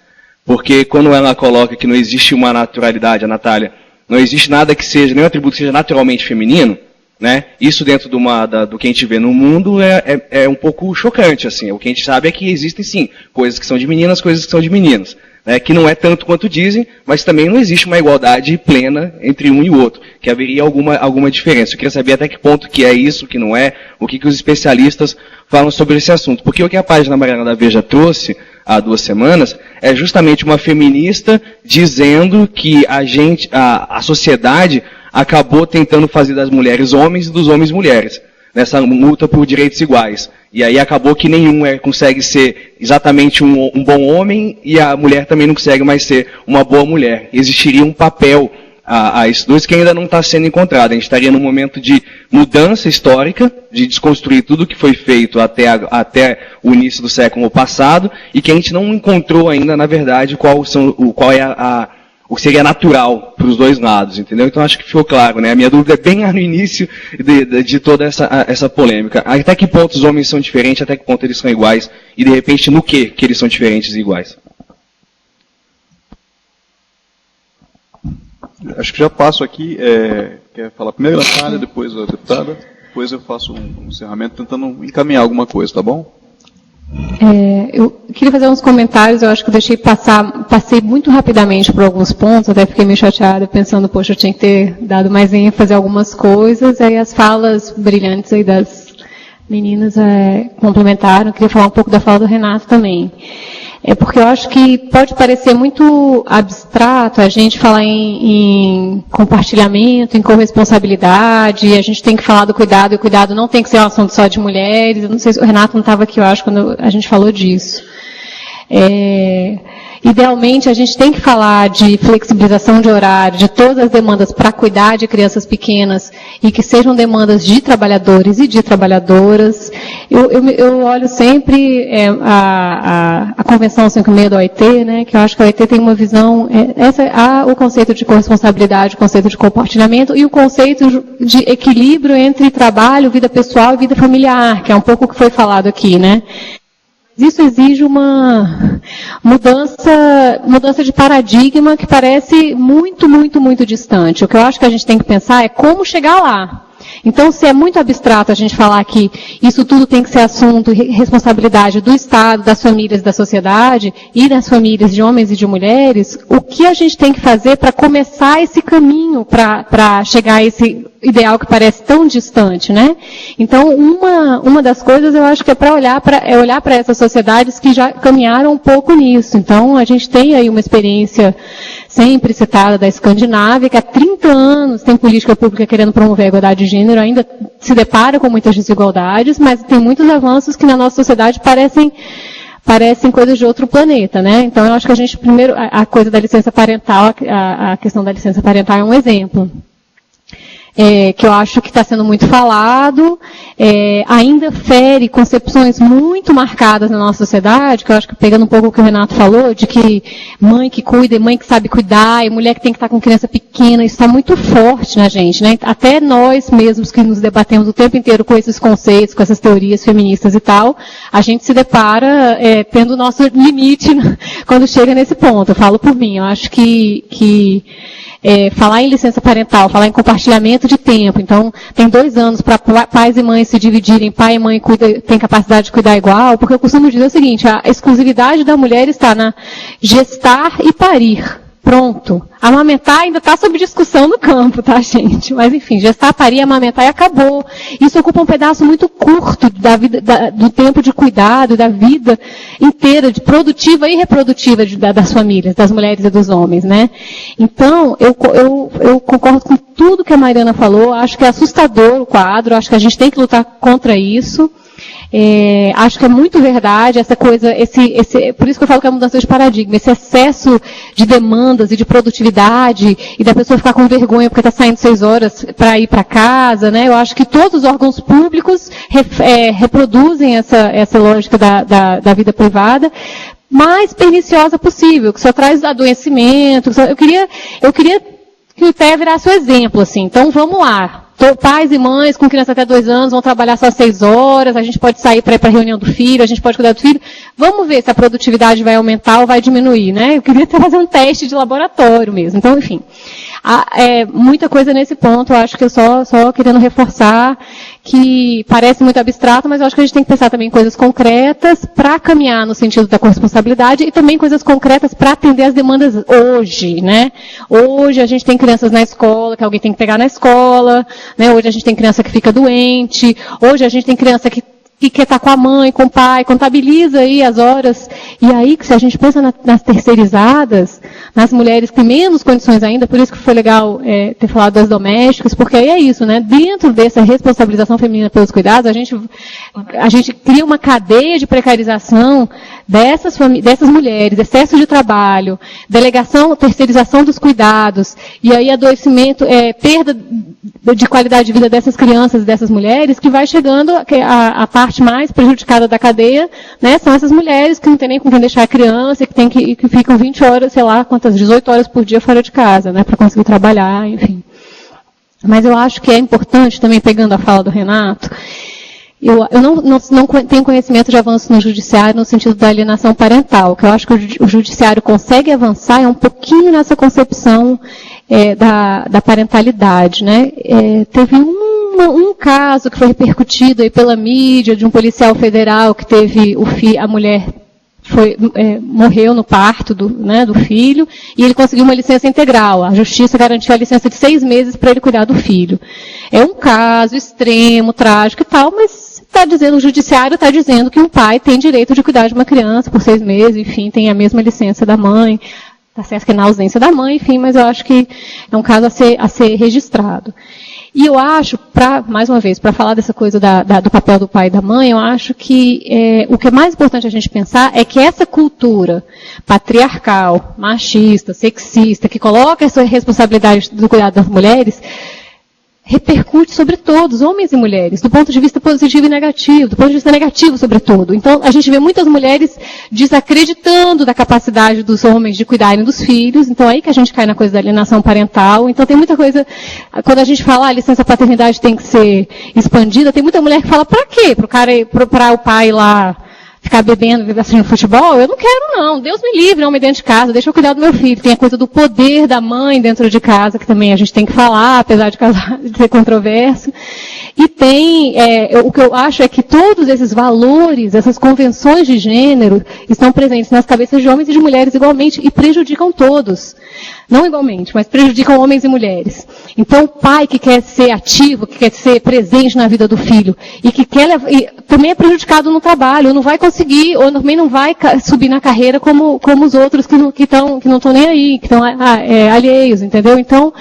Porque quando ela coloca que não existe uma naturalidade, a Natália, não existe nada que seja, nenhum atributo que seja naturalmente feminino, né? Isso dentro do que a gente vê no mundo é um pouco chocante, assim. O que a gente sabe é que existem, sim, coisas que são de meninas, coisas que são de meninos. Né? Que não é tanto quanto dizem, mas também não existe uma igualdade plena entre um e o outro. Que haveria alguma diferença. Eu queria saber até que ponto que é isso, que não é, o que os especialistas falam sobre esse assunto. Porque o que a página Mariana da Veja trouxe há 2 semanas é justamente uma feminista dizendo que a sociedade acabou tentando fazer das mulheres homens e dos homens mulheres, nessa luta por direitos iguais. E aí acabou que nenhum consegue ser exatamente um bom homem e a mulher também não consegue mais ser uma boa mulher. Existiria um papel a esses dois que ainda não está sendo encontrado. A gente estaria num momento de mudança histórica, de desconstruir tudo que foi feito até o início do século passado e que a gente não encontrou ainda, na verdade, qual é o que seria natural para os dois lados, entendeu? Então acho que ficou claro, né? A minha dúvida é bem lá no início de toda essa polêmica. Até que ponto os homens são diferentes, até que ponto eles são iguais, e de repente no que eles são diferentes e iguais? Acho que já passo aqui, quer falar primeiro a Natália, depois a deputada, depois eu faço um encerramento tentando encaminhar alguma coisa, tá bom? Eu queria fazer uns comentários, eu acho que eu passei muito rapidamente por alguns pontos, até fiquei meio chateada, pensando, poxa, eu tinha que ter dado mais ênfase a algumas coisas, aí as falas brilhantes aí das meninas complementaram, eu queria falar um pouco da fala do Renato também. Porque eu acho que pode parecer muito abstrato a gente falar em compartilhamento, em corresponsabilidade, a gente tem que falar do cuidado, e o cuidado não tem que ser um assunto só de mulheres. Eu não sei se o Renato não estava aqui, eu acho, quando a gente falou disso. Idealmente, a gente tem que falar de flexibilização de horário, de todas as demandas para cuidar de crianças pequenas e que sejam demandas de trabalhadores e de trabalhadoras. Eu olho sempre a Convenção 56 da OIT, né, que eu acho que a OIT tem uma visão, o conceito de corresponsabilidade, o conceito de compartilhamento e o conceito de equilíbrio entre trabalho, vida pessoal e vida familiar, que é um pouco o que foi falado aqui, né. Isso exige uma mudança de paradigma que parece muito, muito, muito distante. O que eu acho que a gente tem que pensar é como chegar lá. Então, se é muito abstrato a gente falar que isso tudo tem que ser assunto e responsabilidade do Estado, das famílias, da sociedade e das famílias de homens e de mulheres, o que a gente tem que fazer para começar esse caminho para chegar a esse ideal que parece tão distante, né? Então, uma das coisas eu acho que é olhar para essas sociedades que já caminharam um pouco nisso. Então, a gente tem aí uma experiência sempre citada da Escandinávia, que há 30 anos tem política pública querendo promover a igualdade de gênero, ainda se depara com muitas desigualdades, mas tem muitos avanços que na nossa sociedade parecem coisas de outro planeta, né? Então, eu acho que a gente, primeiro, a coisa da licença parental, a questão da licença parental é um exemplo. Que eu acho que está sendo muito falado, ainda fere concepções muito marcadas na nossa sociedade, que eu acho que pegando um pouco o que o Renato falou, de que mãe que cuida, mãe que sabe cuidar, e mulher que tem que estar com criança pequena, isso está muito forte na gente, né? Até nós mesmos que nos debatemos o tempo inteiro com esses conceitos, com essas teorias feministas e tal, a gente se depara tendo o nosso limite quando chega nesse ponto. Eu falo por mim, eu acho que falar em licença parental, falar em compartilhamento de tempo. Então, tem 2 anos para pais e mães se dividirem, pai e mãe têm capacidade de cuidar igual, porque eu costumo dizer o seguinte, a exclusividade da mulher está na gestar e parir. Pronto. Amamentar ainda está sob discussão no campo, tá, gente? Mas, enfim, gestar, parir, amamentar e acabou. Isso ocupa um pedaço muito curto da vida, do tempo de cuidado, da vida inteira, de produtiva e reprodutiva das famílias, das mulheres e dos homens, né? Então, eu concordo com tudo que a Mariana falou, acho que é assustador o quadro, acho que a gente tem que lutar contra isso. Acho que é muito verdade essa coisa, por isso que eu falo que é a mudança de paradigma, esse excesso de demandas e de produtividade, e da pessoa ficar com vergonha porque está saindo 6 horas para ir para casa, né? Eu acho que todos os órgãos públicos reproduzem essa lógica da vida privada, mais perniciosa possível, que só traz adoecimento. Eu queria que o IPEA virasse o exemplo, assim. Então, vamos lá. Pais e mães com criança até 2 anos vão trabalhar só 6 horas, a gente pode sair para ir para a reunião do filho, a gente pode cuidar do filho. Vamos ver se a produtividade vai aumentar ou vai diminuir, né? Eu queria fazer um teste de laboratório mesmo. Então, enfim, muita coisa nesse ponto. Eu acho que eu só querendo reforçar que parece muito abstrato, mas eu acho que a gente tem que pensar também em coisas concretas para caminhar no sentido da corresponsabilidade e também coisas concretas para atender as demandas hoje, né? Hoje a gente tem crianças na escola, que alguém tem que pegar na escola, né? Hoje a gente tem criança que fica doente, hoje a gente tem criança que quer estar com a mãe, com o pai, contabiliza aí as horas. E aí, se a gente pensa nas terceirizadas, nas mulheres que têm menos condições ainda, por isso que foi legal ter falado das domésticas, porque aí é isso, né? Dentro dessa responsabilização feminina pelos cuidados, a gente cria uma cadeia de precarização dessas mulheres, excesso de trabalho, terceirização dos cuidados, e aí adoecimento, perda de qualidade de vida dessas crianças, dessas mulheres, que vai chegando a parte mais prejudicada da cadeia, né, são essas mulheres que não tem nem com quem deixar a criança, que ficam 20 horas, sei lá, 18 horas por dia fora de casa, né, para conseguir trabalhar, enfim. Mas eu acho que é importante, também pegando a fala do Renato, eu não tenho conhecimento de avanço no judiciário no sentido da alienação parental, que eu acho que o judiciário consegue avançar um pouquinho nessa concepção da parentalidade, né? Teve um caso que foi repercutido aí pela mídia de um policial federal que teve a mulher morreu no parto do filho, e ele conseguiu uma licença integral. A justiça garantiu a licença de 6 meses para ele cuidar do filho. É um caso extremo, trágico e tal, mas o judiciário está dizendo que um pai tem direito de cuidar de uma criança por 6 meses, enfim, tem a mesma licença da mãe. Está certo que é na ausência da mãe, enfim, mas eu acho que é um caso a ser registrado. E eu acho, mais uma vez, para falar dessa coisa do papel do pai e da mãe, eu acho que o que é mais importante a gente pensar é que essa cultura patriarcal, machista, sexista, que coloca essa responsabilidade do cuidado das mulheres, repercute sobre todos, homens e mulheres, do ponto de vista positivo e negativo, do ponto de vista negativo, sobretudo. Então, a gente vê muitas mulheres desacreditando da capacidade dos homens de cuidarem dos filhos, então aí que a gente cai na coisa da alienação parental. Então, tem muita coisa, quando a gente fala a licença paternidade tem que ser expandida, tem muita mulher que fala, para quê? Para o pai lá ficar bebendo, assistindo futebol? Eu não quero, não. Deus me livre, não me dentro de casa, deixa eu cuidar do meu filho. Tem a coisa do poder da mãe dentro de casa, que também a gente tem que falar, apesar de ser controverso. E tem, o que eu acho é que todos esses valores, essas convenções de gênero, estão presentes nas cabeças de homens e de mulheres igualmente, e prejudicam todos. Não igualmente, mas prejudicam homens e mulheres. Então, o pai que quer ser ativo, que quer ser presente na vida do filho, e que também é prejudicado no trabalho, não vai conseguir, ou também não vai subir na carreira como os outros que não estão nem aí, que estão alheios, entendeu? Então,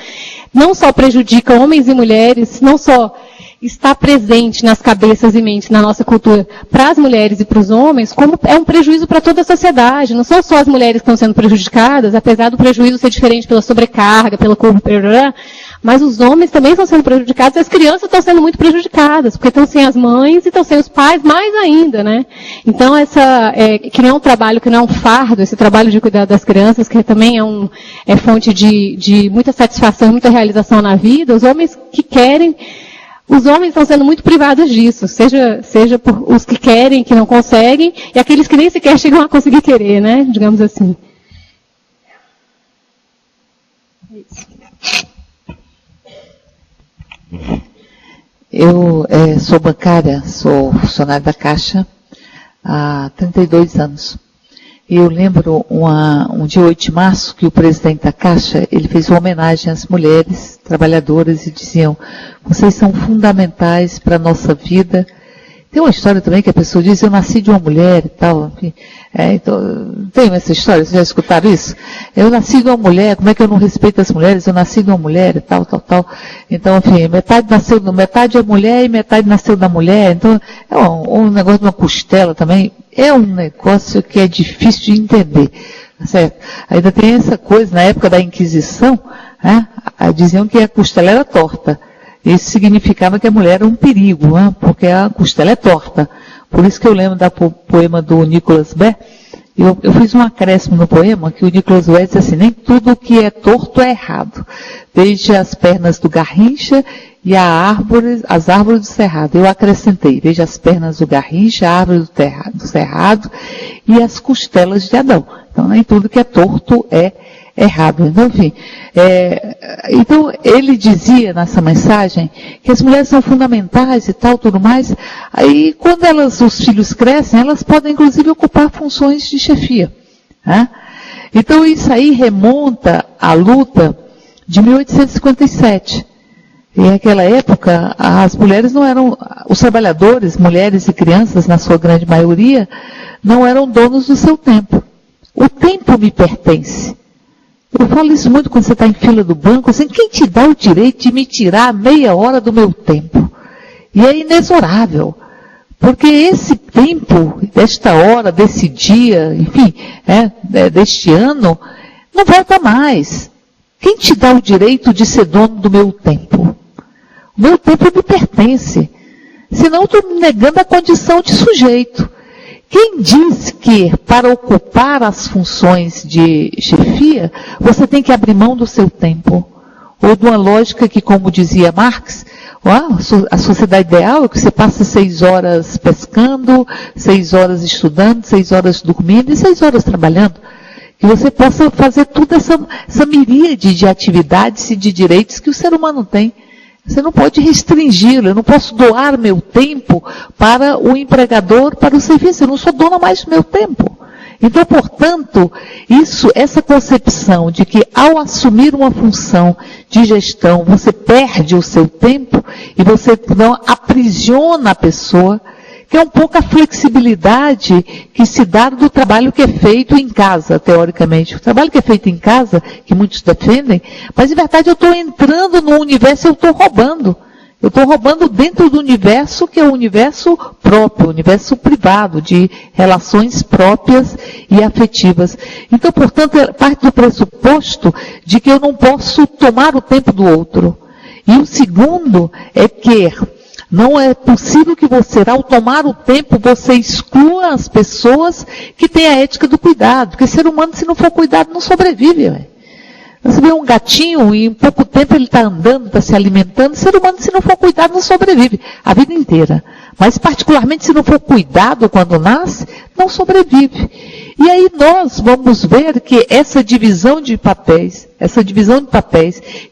não só prejudica homens e mulheres, não só está presente nas cabeças e mentes, na nossa cultura, para as mulheres e para os homens, como é um prejuízo para toda a sociedade. Não são só as mulheres que estão sendo prejudicadas, apesar do prejuízo ser diferente pela sobrecarga, pela curva, mas os homens também estão sendo prejudicados, e as crianças estão sendo muito prejudicadas, porque estão sem as mães e estão sem os pais, mais ainda, né? Então, que não é um trabalho, que não é um fardo, esse trabalho de cuidar das crianças, que também é fonte de muita satisfação, muita realização na vida, os homens estão sendo muito privados disso, seja por os que querem, que não conseguem, e aqueles que nem sequer chegam a conseguir querer, né? Digamos assim. Eu sou bancária, sou funcionária da Caixa há 32 anos. Eu lembro um dia 8 de março que o presidente da Caixa, ele fez uma homenagem às mulheres trabalhadoras e diziam, vocês são fundamentais para a nossa vida. Tem uma história também que a pessoa diz, eu nasci de uma mulher e tal. Enfim, então, tem essa história, vocês já escutaram isso? Eu nasci de uma mulher, como é que eu não respeito as mulheres? Eu nasci de uma mulher e tal. Então, enfim, metade é mulher e metade nasceu da mulher. Então, é um negócio de uma costela também. É um negócio que é difícil de entender. Certo? Ainda tem essa coisa, na época da Inquisição, né, diziam que a costela era torta. Isso significava que a mulher era um perigo, né, porque a costela é torta. Por isso que eu lembro do poema do Nicolas Bé. Eu fiz um acréscimo no poema que o Nicolas Bé diz assim, nem tudo que é torto é errado. Desde as pernas do garrincha e as árvores do cerrado. Eu acrescentei, veja as pernas do garrincha, a árvore do cerrado e as costelas de Adão. Então, nem tudo que é torto é errado. Então, enfim, então ele dizia nessa mensagem que as mulheres são fundamentais e tal, tudo mais. Aí, quando os filhos crescem, elas podem, inclusive, ocupar funções de chefia. Né? Então, isso aí remonta à luta de 1857. E naquela época, as mulheres não eram, os trabalhadores, mulheres e crianças, na sua grande maioria, não eram donos do seu tempo. O tempo me pertence. Eu falo isso muito quando você está em fila do banco, assim, quem te dá o direito de me tirar meia hora do meu tempo? E é inexorável. Porque esse tempo, desta hora, desse dia, enfim, deste ano, não volta mais. Quem te dá o direito de ser dono do meu tempo? O meu tempo me pertence. Senão eu estou me negando a condição de sujeito. Quem diz que para ocupar as funções de chefia, você tem que abrir mão do seu tempo? Ou de uma lógica que, como dizia Marx, a sociedade ideal é que você passe 6 horas pescando, 6 horas estudando, 6 horas dormindo e 6 horas trabalhando. Que você possa fazer toda essa miríade de atividades e de direitos que o ser humano tem. Você não pode restringi-lo, eu não posso doar meu tempo para o empregador, para o serviço, eu não sou dona mais do meu tempo. Então, portanto, essa concepção de que ao assumir uma função de gestão, você perde o seu tempo e você não aprisiona a pessoa, que é um pouco a flexibilidade que se dá do trabalho que é feito em casa, teoricamente. O trabalho que é feito em casa, que muitos defendem, mas, em verdade, eu estou entrando no universo, eu estou roubando. Eu estou roubando dentro do universo que é o universo próprio, o universo privado, de relações próprias e afetivas. Então, portanto, parte do pressuposto de que eu não posso tomar o tempo do outro. E o segundo é que não é possível que você, ao tomar o tempo, você exclua as pessoas que têm a ética do cuidado. Porque ser humano, se não for cuidado, não sobrevive. Véio. Você vê um gatinho e em pouco tempo ele está andando, está se alimentando. Ser humano, se não for cuidado, não sobrevive. A vida inteira. Mas, particularmente, se não for cuidado quando nasce, não sobrevive. E aí nós vamos ver que essa divisão de papéis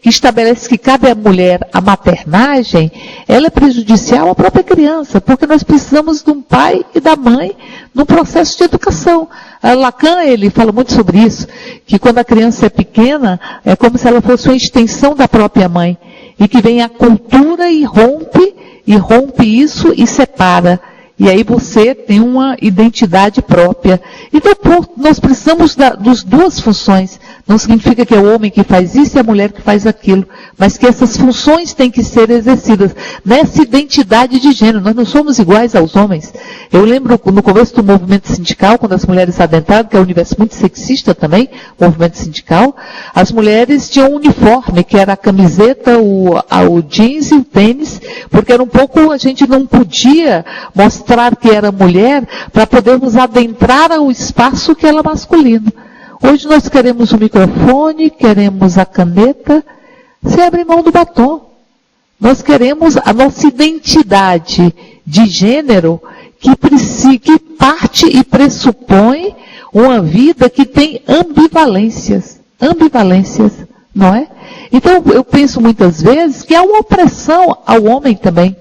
que estabelece que cabe à mulher a maternagem, ela é prejudicial à própria criança, porque nós precisamos de um pai e da mãe no processo de educação. Lacan, ele fala muito sobre isso, que quando a criança é pequena, é como se ela fosse uma extensão da própria mãe, e que vem a cultura e rompe isso e separa. E aí você tem uma identidade própria. Então, nós precisamos das duas funções. Não significa que é o homem que faz isso e a mulher que faz aquilo. Mas que essas funções têm que ser exercidas nessa identidade de gênero. Nós não somos iguais aos homens. Eu lembro no começo do movimento sindical, quando as mulheres adentraram, que é um universo muito sexista também, o movimento sindical, as mulheres tinham um uniforme, que era a camiseta, o jeans e o tênis, porque era um pouco, a gente não podia mostrar que era mulher para podermos adentrar ao espaço que era masculino. Hoje nós queremos o microfone, queremos a caneta, você abre mão do batom. Nós queremos a nossa identidade de gênero que parte e pressupõe uma vida que tem ambivalências, não é? Então eu penso muitas vezes que há uma opressão ao homem também.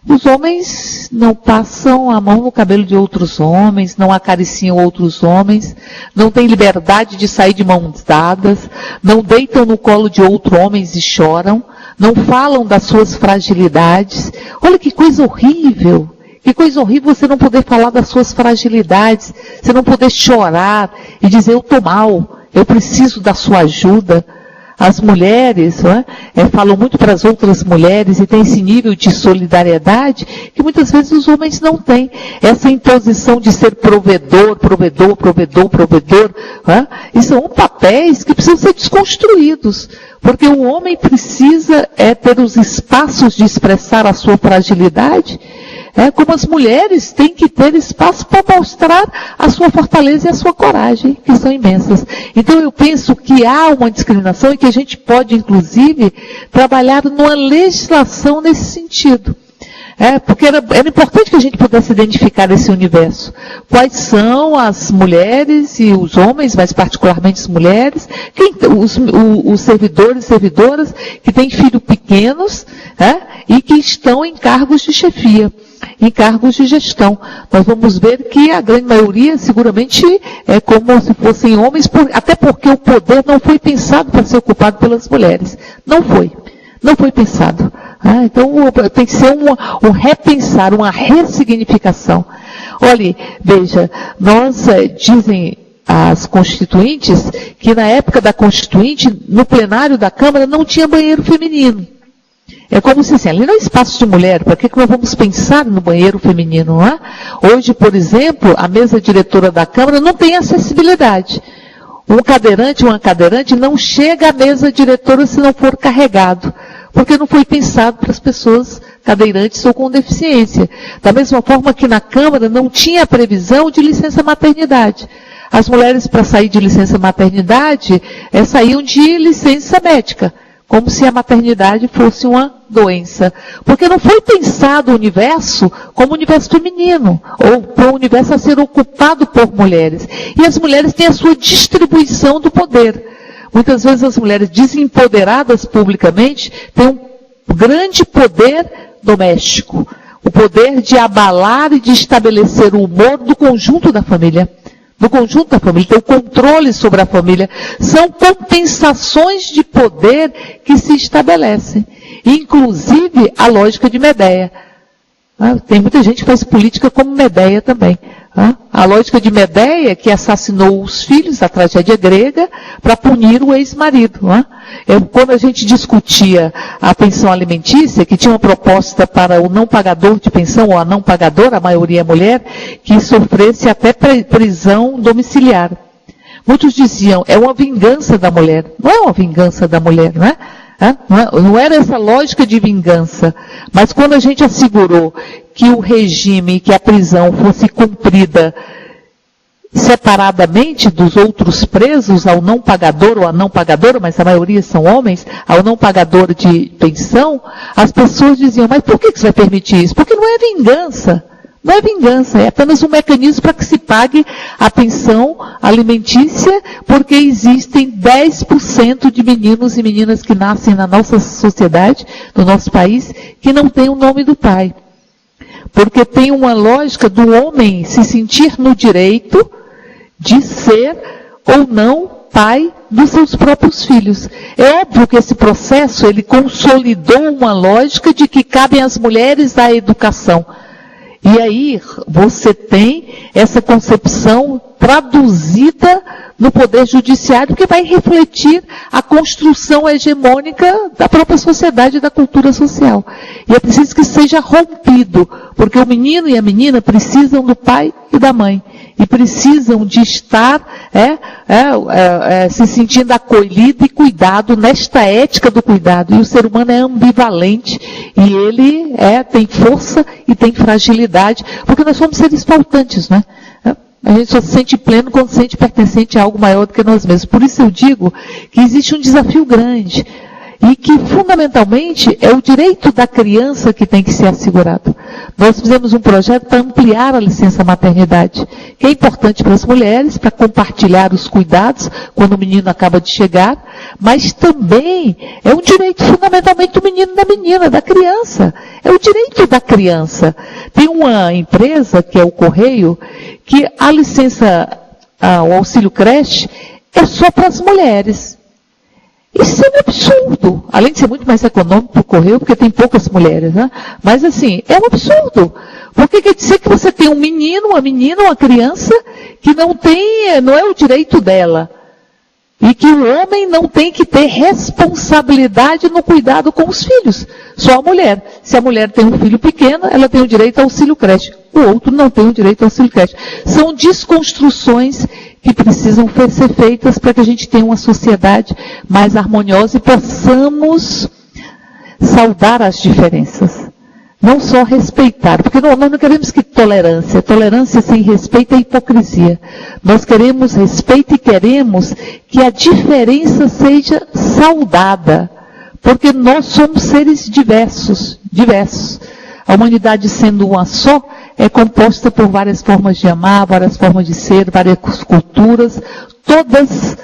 Os homens não passam a mão no cabelo de outros homens, não acariciam outros homens, não têm liberdade de sair de mãos dadas, não deitam no colo de outros homens e choram, não falam das suas fragilidades. Olha que coisa horrível! Que coisa horrível você não poder falar das suas fragilidades, você não poder chorar e dizer, eu estou mal, eu preciso da sua ajuda. As mulheres falam muito para as outras mulheres e tem esse nível de solidariedade que muitas vezes os homens não têm. Essa imposição de ser provedor. E são papéis que precisam ser desconstruídos. Porque o homem precisa ter os espaços de expressar a sua fragilidade, como as mulheres têm que ter espaço para mostrar a sua fortaleza e a sua coragem, que são imensas. Então eu penso que há uma discriminação e que a gente pode, inclusive, trabalhar numa legislação nesse sentido. Porque era importante que a gente pudesse identificar esse universo. Quais são as mulheres e os homens, mas particularmente as mulheres, os servidores e servidoras que têm filhos pequenos e que estão em cargos de chefia, em cargos de gestão. Nós vamos ver que a grande maioria seguramente é como se fossem homens, até porque o poder não foi pensado para ser ocupado pelas mulheres. Não foi pensado. Então tem que ser um repensar, uma ressignificação. Olha, veja, dizem as constituintes que na época da constituinte, no plenário da Câmara, não tinha banheiro feminino. É como se assim, ali não é espaço de mulher, para que nós vamos pensar no banheiro feminino, não é? Hoje, por exemplo, a mesa diretora da Câmara não tem acessibilidade. Um cadeirante, uma cadeirante não chega à mesa diretora se não for carregado, porque não foi pensado para as pessoas cadeirantes ou com deficiência. Da mesma forma que na Câmara não tinha previsão de licença maternidade. As mulheres, para sair de licença maternidade, saíam de licença médica, como se a maternidade fosse uma doença. Porque não foi pensado o universo como universo feminino, ou para o universo a ser ocupado por mulheres. E as mulheres têm a sua distribuição do poder. Muitas vezes as mulheres desempoderadas publicamente têm um grande poder doméstico. O poder de abalar e de estabelecer o humor do conjunto da família. Ter o controle sobre a família. São compensações de poder que se estabelecem. Inclusive a lógica de Medeia. Tem muita gente que faz política como Medeia também. A lógica de Medeia, que assassinou os filhos, a tragédia grega, para punir o ex-marido. Quando a gente discutia a pensão alimentícia, que tinha uma proposta para o não pagador de pensão, ou a não pagadora, a maioria é mulher, que sofresse até prisão domiciliar. Muitos diziam, é uma vingança da mulher. Não é uma vingança da mulher, não é? Não era essa lógica de vingança, mas quando a gente assegurou que o regime, que a prisão fosse cumprida separadamente dos outros presos, ao não pagador ou à não pagadora, mas a maioria são homens, ao não pagador de pensão, as pessoas diziam, mas por que você vai permitir isso? Porque não é vingança. Não é vingança, é apenas um mecanismo para que se pague a pensão alimentícia, porque existem 10% de meninos e meninas que nascem na nossa sociedade, no nosso país, que não têm o nome do pai. Porque tem uma lógica do homem se sentir no direito de ser ou não pai dos seus próprios filhos. É óbvio que esse processo, ele consolidou uma lógica de que cabem às mulheres a educação. E aí você tem essa concepção traduzida no poder judiciário que vai refletir a construção hegemônica da própria sociedade e da cultura social. E é preciso que seja rompido, porque o menino e a menina precisam do pai e da mãe. E precisam de estar se sentindo acolhido e cuidado nesta ética do cuidado. E o ser humano é ambivalente e ele tem força e tem fragilidade, porque nós somos seres faltantes, né? A gente só se sente pleno quando se sente pertencente a algo maior do que nós mesmos. Por isso eu digo que existe um desafio grande. e que, fundamentalmente, é o direito da criança que tem que ser assegurado. Nós fizemos um projeto para ampliar a licença maternidade, que é importante para as mulheres, para compartilhar os cuidados quando o menino acaba de chegar, mas também é um direito fundamentalmente do menino e da menina, da criança. É o direito da criança. Tem uma empresa, que é o Correio, que a licença, o auxílio creche, é só para as mulheres. Isso é um absurdo. Além de ser muito mais econômico para o Correio, porque tem poucas mulheres, né? Mas assim, é um absurdo. Porque quer dizer que você tem um menino, uma menina, uma criança, que não é o direito dela. E que o homem não tem que ter responsabilidade no cuidado com os filhos. Só a mulher. Se a mulher tem um filho pequeno, ela tem o direito ao auxílio creche. O outro não tem o direito ao auxílio creche. São desconstruções que precisam ser feitas para que a gente tenha uma sociedade mais harmoniosa e possamos saudar as diferenças. Não só respeitar, porque nós não queremos que tolerância. Tolerância sem respeito é hipocrisia. Nós queremos respeito e queremos que a diferença seja saudada, porque nós somos seres diversos. A humanidade sendo uma só, é composta por várias formas de amar, várias formas de ser, várias culturas, todas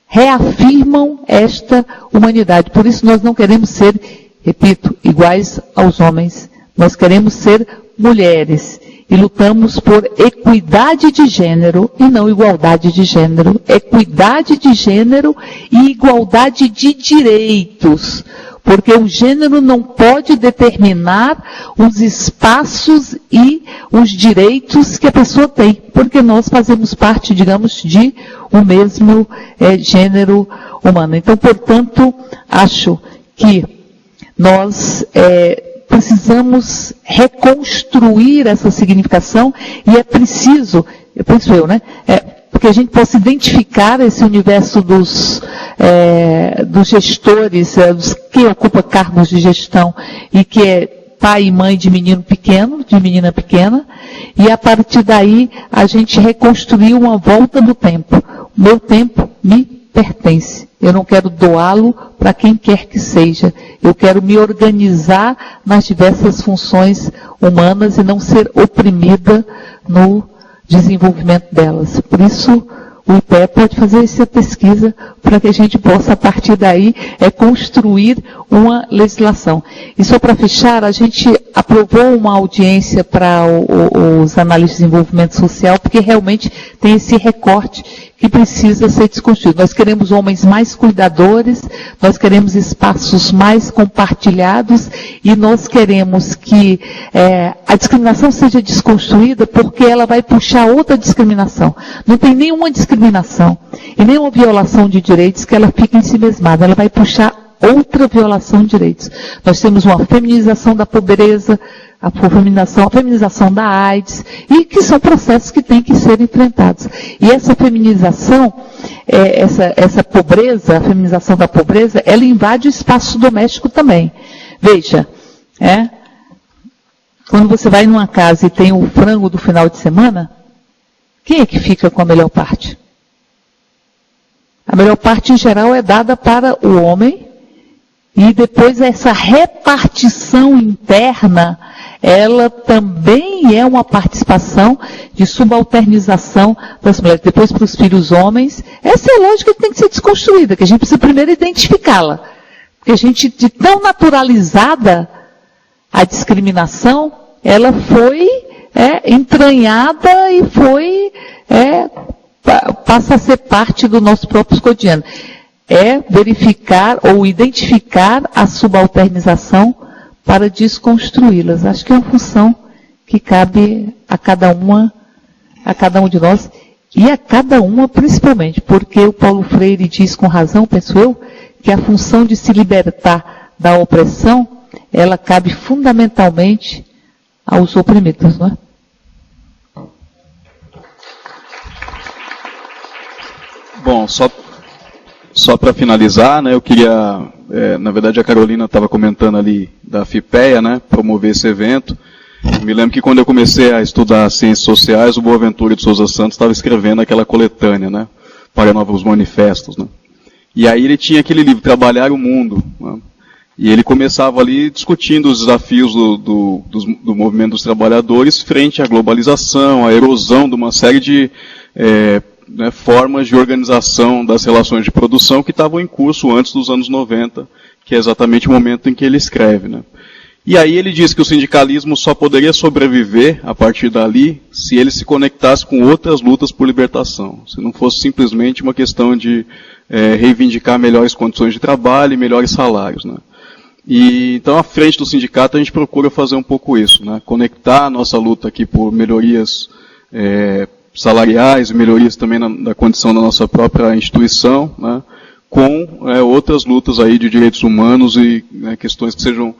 reafirmam esta humanidade. Por isso nós não queremos ser, repito, iguais aos homens. Nós queremos ser mulheres e lutamos por equidade de gênero e não igualdade de gênero. Equidade de gênero e igualdade de direitos. Porque o gênero não pode determinar os espaços e os direitos que a pessoa tem. Porque nós fazemos parte, digamos, de um mesmo gênero humano. Então, portanto, acho que nós precisamos reconstruir essa significação e é preciso, eu penso né? Porque a gente possa identificar esse universo dos gestores, dos que ocupa cargos de gestão e que é pai e mãe de menino pequeno, de menina pequena, e a partir daí a gente reconstruir uma volta do tempo. O meu tempo me pertence. Eu não quero doá-lo para quem quer que seja. Eu quero me organizar nas diversas funções humanas e não ser oprimida no desenvolvimento delas. Por isso, o IPE pode fazer essa pesquisa para que a gente possa, a partir daí, construir uma legislação. E só para fechar, a gente aprovou uma audiência para os análises de desenvolvimento social, porque realmente tem esse recorte que precisa ser desconstruído. Nós queremos homens mais cuidadores, nós queremos espaços mais compartilhados e nós queremos que a discriminação seja desconstruída porque ela vai puxar outra discriminação. Não tem nenhuma discriminação e nenhuma violação de direitos que ela fique ensimesmada. Ela vai puxar outra violação de direitos. Nós temos uma feminização da pobreza, a feminização da AIDS, e que são processos que têm que ser enfrentados. E essa feminização, essa pobreza, a feminização da pobreza, ela invade o espaço doméstico também. Veja, quando você vai numa casa e tem o frango do final de semana, quem é que fica com a melhor parte? A melhor parte, em geral, é dada para o homem, e depois essa repartição interna, ela também é uma participação de subalternização das mulheres. Depois para os filhos homens, essa é a lógica que tem que ser desconstruída, que a gente precisa primeiro identificá-la. Porque a gente, de tão naturalizada a discriminação, ela foi entranhada e passa a ser parte do nosso próprio cotidiano. Verificar ou identificar a subalternização para desconstruí-las. Acho que é uma função que cabe a cada um de nós, e a cada uma principalmente, porque o Paulo Freire diz com razão, penso eu, que a função de se libertar da opressão, ela cabe fundamentalmente aos oprimidos, não é? Bom, só para finalizar, né, eu queria, na verdade a Carolina estava comentando ali da FIPEA, né, promover esse evento. Eu me lembro que quando eu comecei a estudar ciências sociais, o Boaventura de Souza Santos estava escrevendo aquela coletânea, né, para novos manifestos, né. E aí ele tinha aquele livro, Trabalhar o Mundo, né? E ele começava ali discutindo os desafios do movimento dos trabalhadores frente à globalização, à erosão de uma série de formas de organização das relações de produção que estavam em curso antes dos anos 90, que é exatamente o momento em que ele escreve, né? E aí ele diz que o sindicalismo só poderia sobreviver a partir dali se ele se conectasse com outras lutas por libertação, se não fosse simplesmente uma questão de reivindicar melhores condições de trabalho e melhores salários, né? E então, à frente do sindicato, a gente procura fazer um pouco isso, né? Conectar a nossa luta aqui por melhorias salariais e melhorias também da condição da nossa própria instituição, né? Com outras lutas aí de direitos humanos e questões que sejam...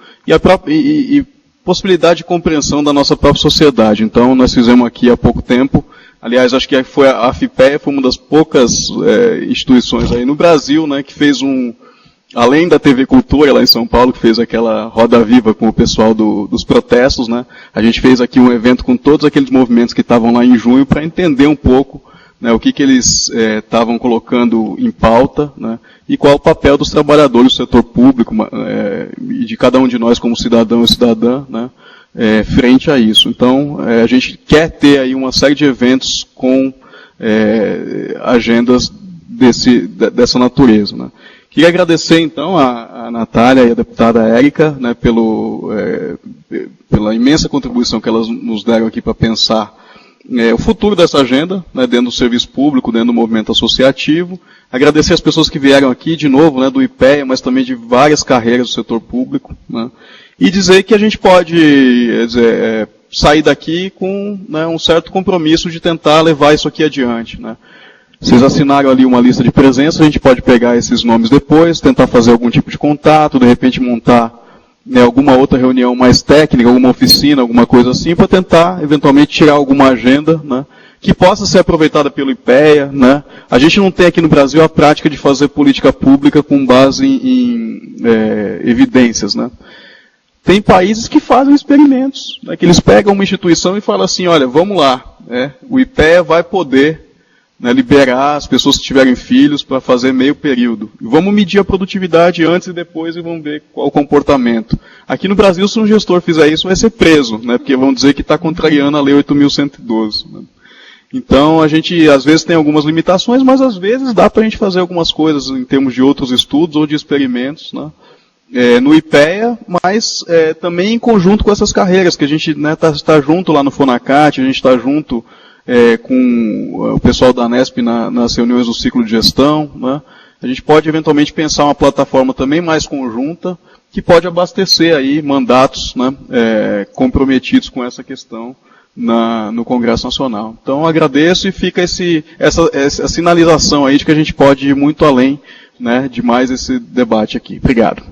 E possibilidade de compreensão da nossa própria sociedade. Então, nós fizemos aqui há pouco tempo, aliás, acho que a FIPEA foi uma das poucas instituições aí no Brasil, né, que fez além da TV Cultura, lá em São Paulo, que fez aquela roda viva com o pessoal dos protestos, né, a gente fez aqui um evento com todos aqueles movimentos que estavam lá em junho para entender um pouco, né, o que eles estavam colocando em pauta, né, e qual o papel dos trabalhadores do setor público e de cada um de nós como cidadão e cidadã, né, frente a isso. Então, a gente quer ter aí uma série de eventos com agendas dessa natureza, né. Queria agradecer, então, a Natália e a deputada Érica, né, pela imensa contribuição que elas nos deram aqui para pensar o futuro dessa agenda, né, dentro do serviço público, dentro do movimento associativo. Agradecer as pessoas que vieram aqui, de novo, né, do IPEA, mas também de várias carreiras do setor público, né, e dizer que a gente pode sair daqui com, né, um certo compromisso de tentar levar isso aqui adiante, né. Vocês assinaram ali uma lista de presença, a gente pode pegar esses nomes depois, tentar fazer algum tipo de contato, de repente montar, né, alguma outra reunião mais técnica, alguma oficina, alguma coisa assim, para tentar, eventualmente, tirar alguma agenda, né, que possa ser aproveitada pelo IPEA, né. A gente não tem aqui no Brasil a prática de fazer política pública com base em evidências, né. Tem países que fazem experimentos, né, que eles pegam uma instituição e falam assim, olha, vamos lá, o IPEA vai poder, né, liberar as pessoas que tiverem filhos para fazer meio período. E vamos medir a produtividade antes e depois e vamos ver qual o comportamento. Aqui no Brasil, se um gestor fizer isso, vai ser preso, né, porque vão dizer que está contrariando a Lei 8.112. Né. Então, a gente, às vezes, tem algumas limitações, mas às vezes dá para a gente fazer algumas coisas em termos de outros estudos ou de experimentos, né, no IPEA, mas também em conjunto com essas carreiras, que a gente está junto lá no Fonacat, a gente está junto com o pessoal da Anesp nas reuniões do ciclo de gestão, né? A gente pode eventualmente pensar uma plataforma também mais conjunta, que pode abastecer aí mandatos, né, comprometidos com essa questão no Congresso Nacional. Então agradeço e fica essa sinalização aí de que a gente pode ir muito além, né, de mais esse debate aqui. Obrigado.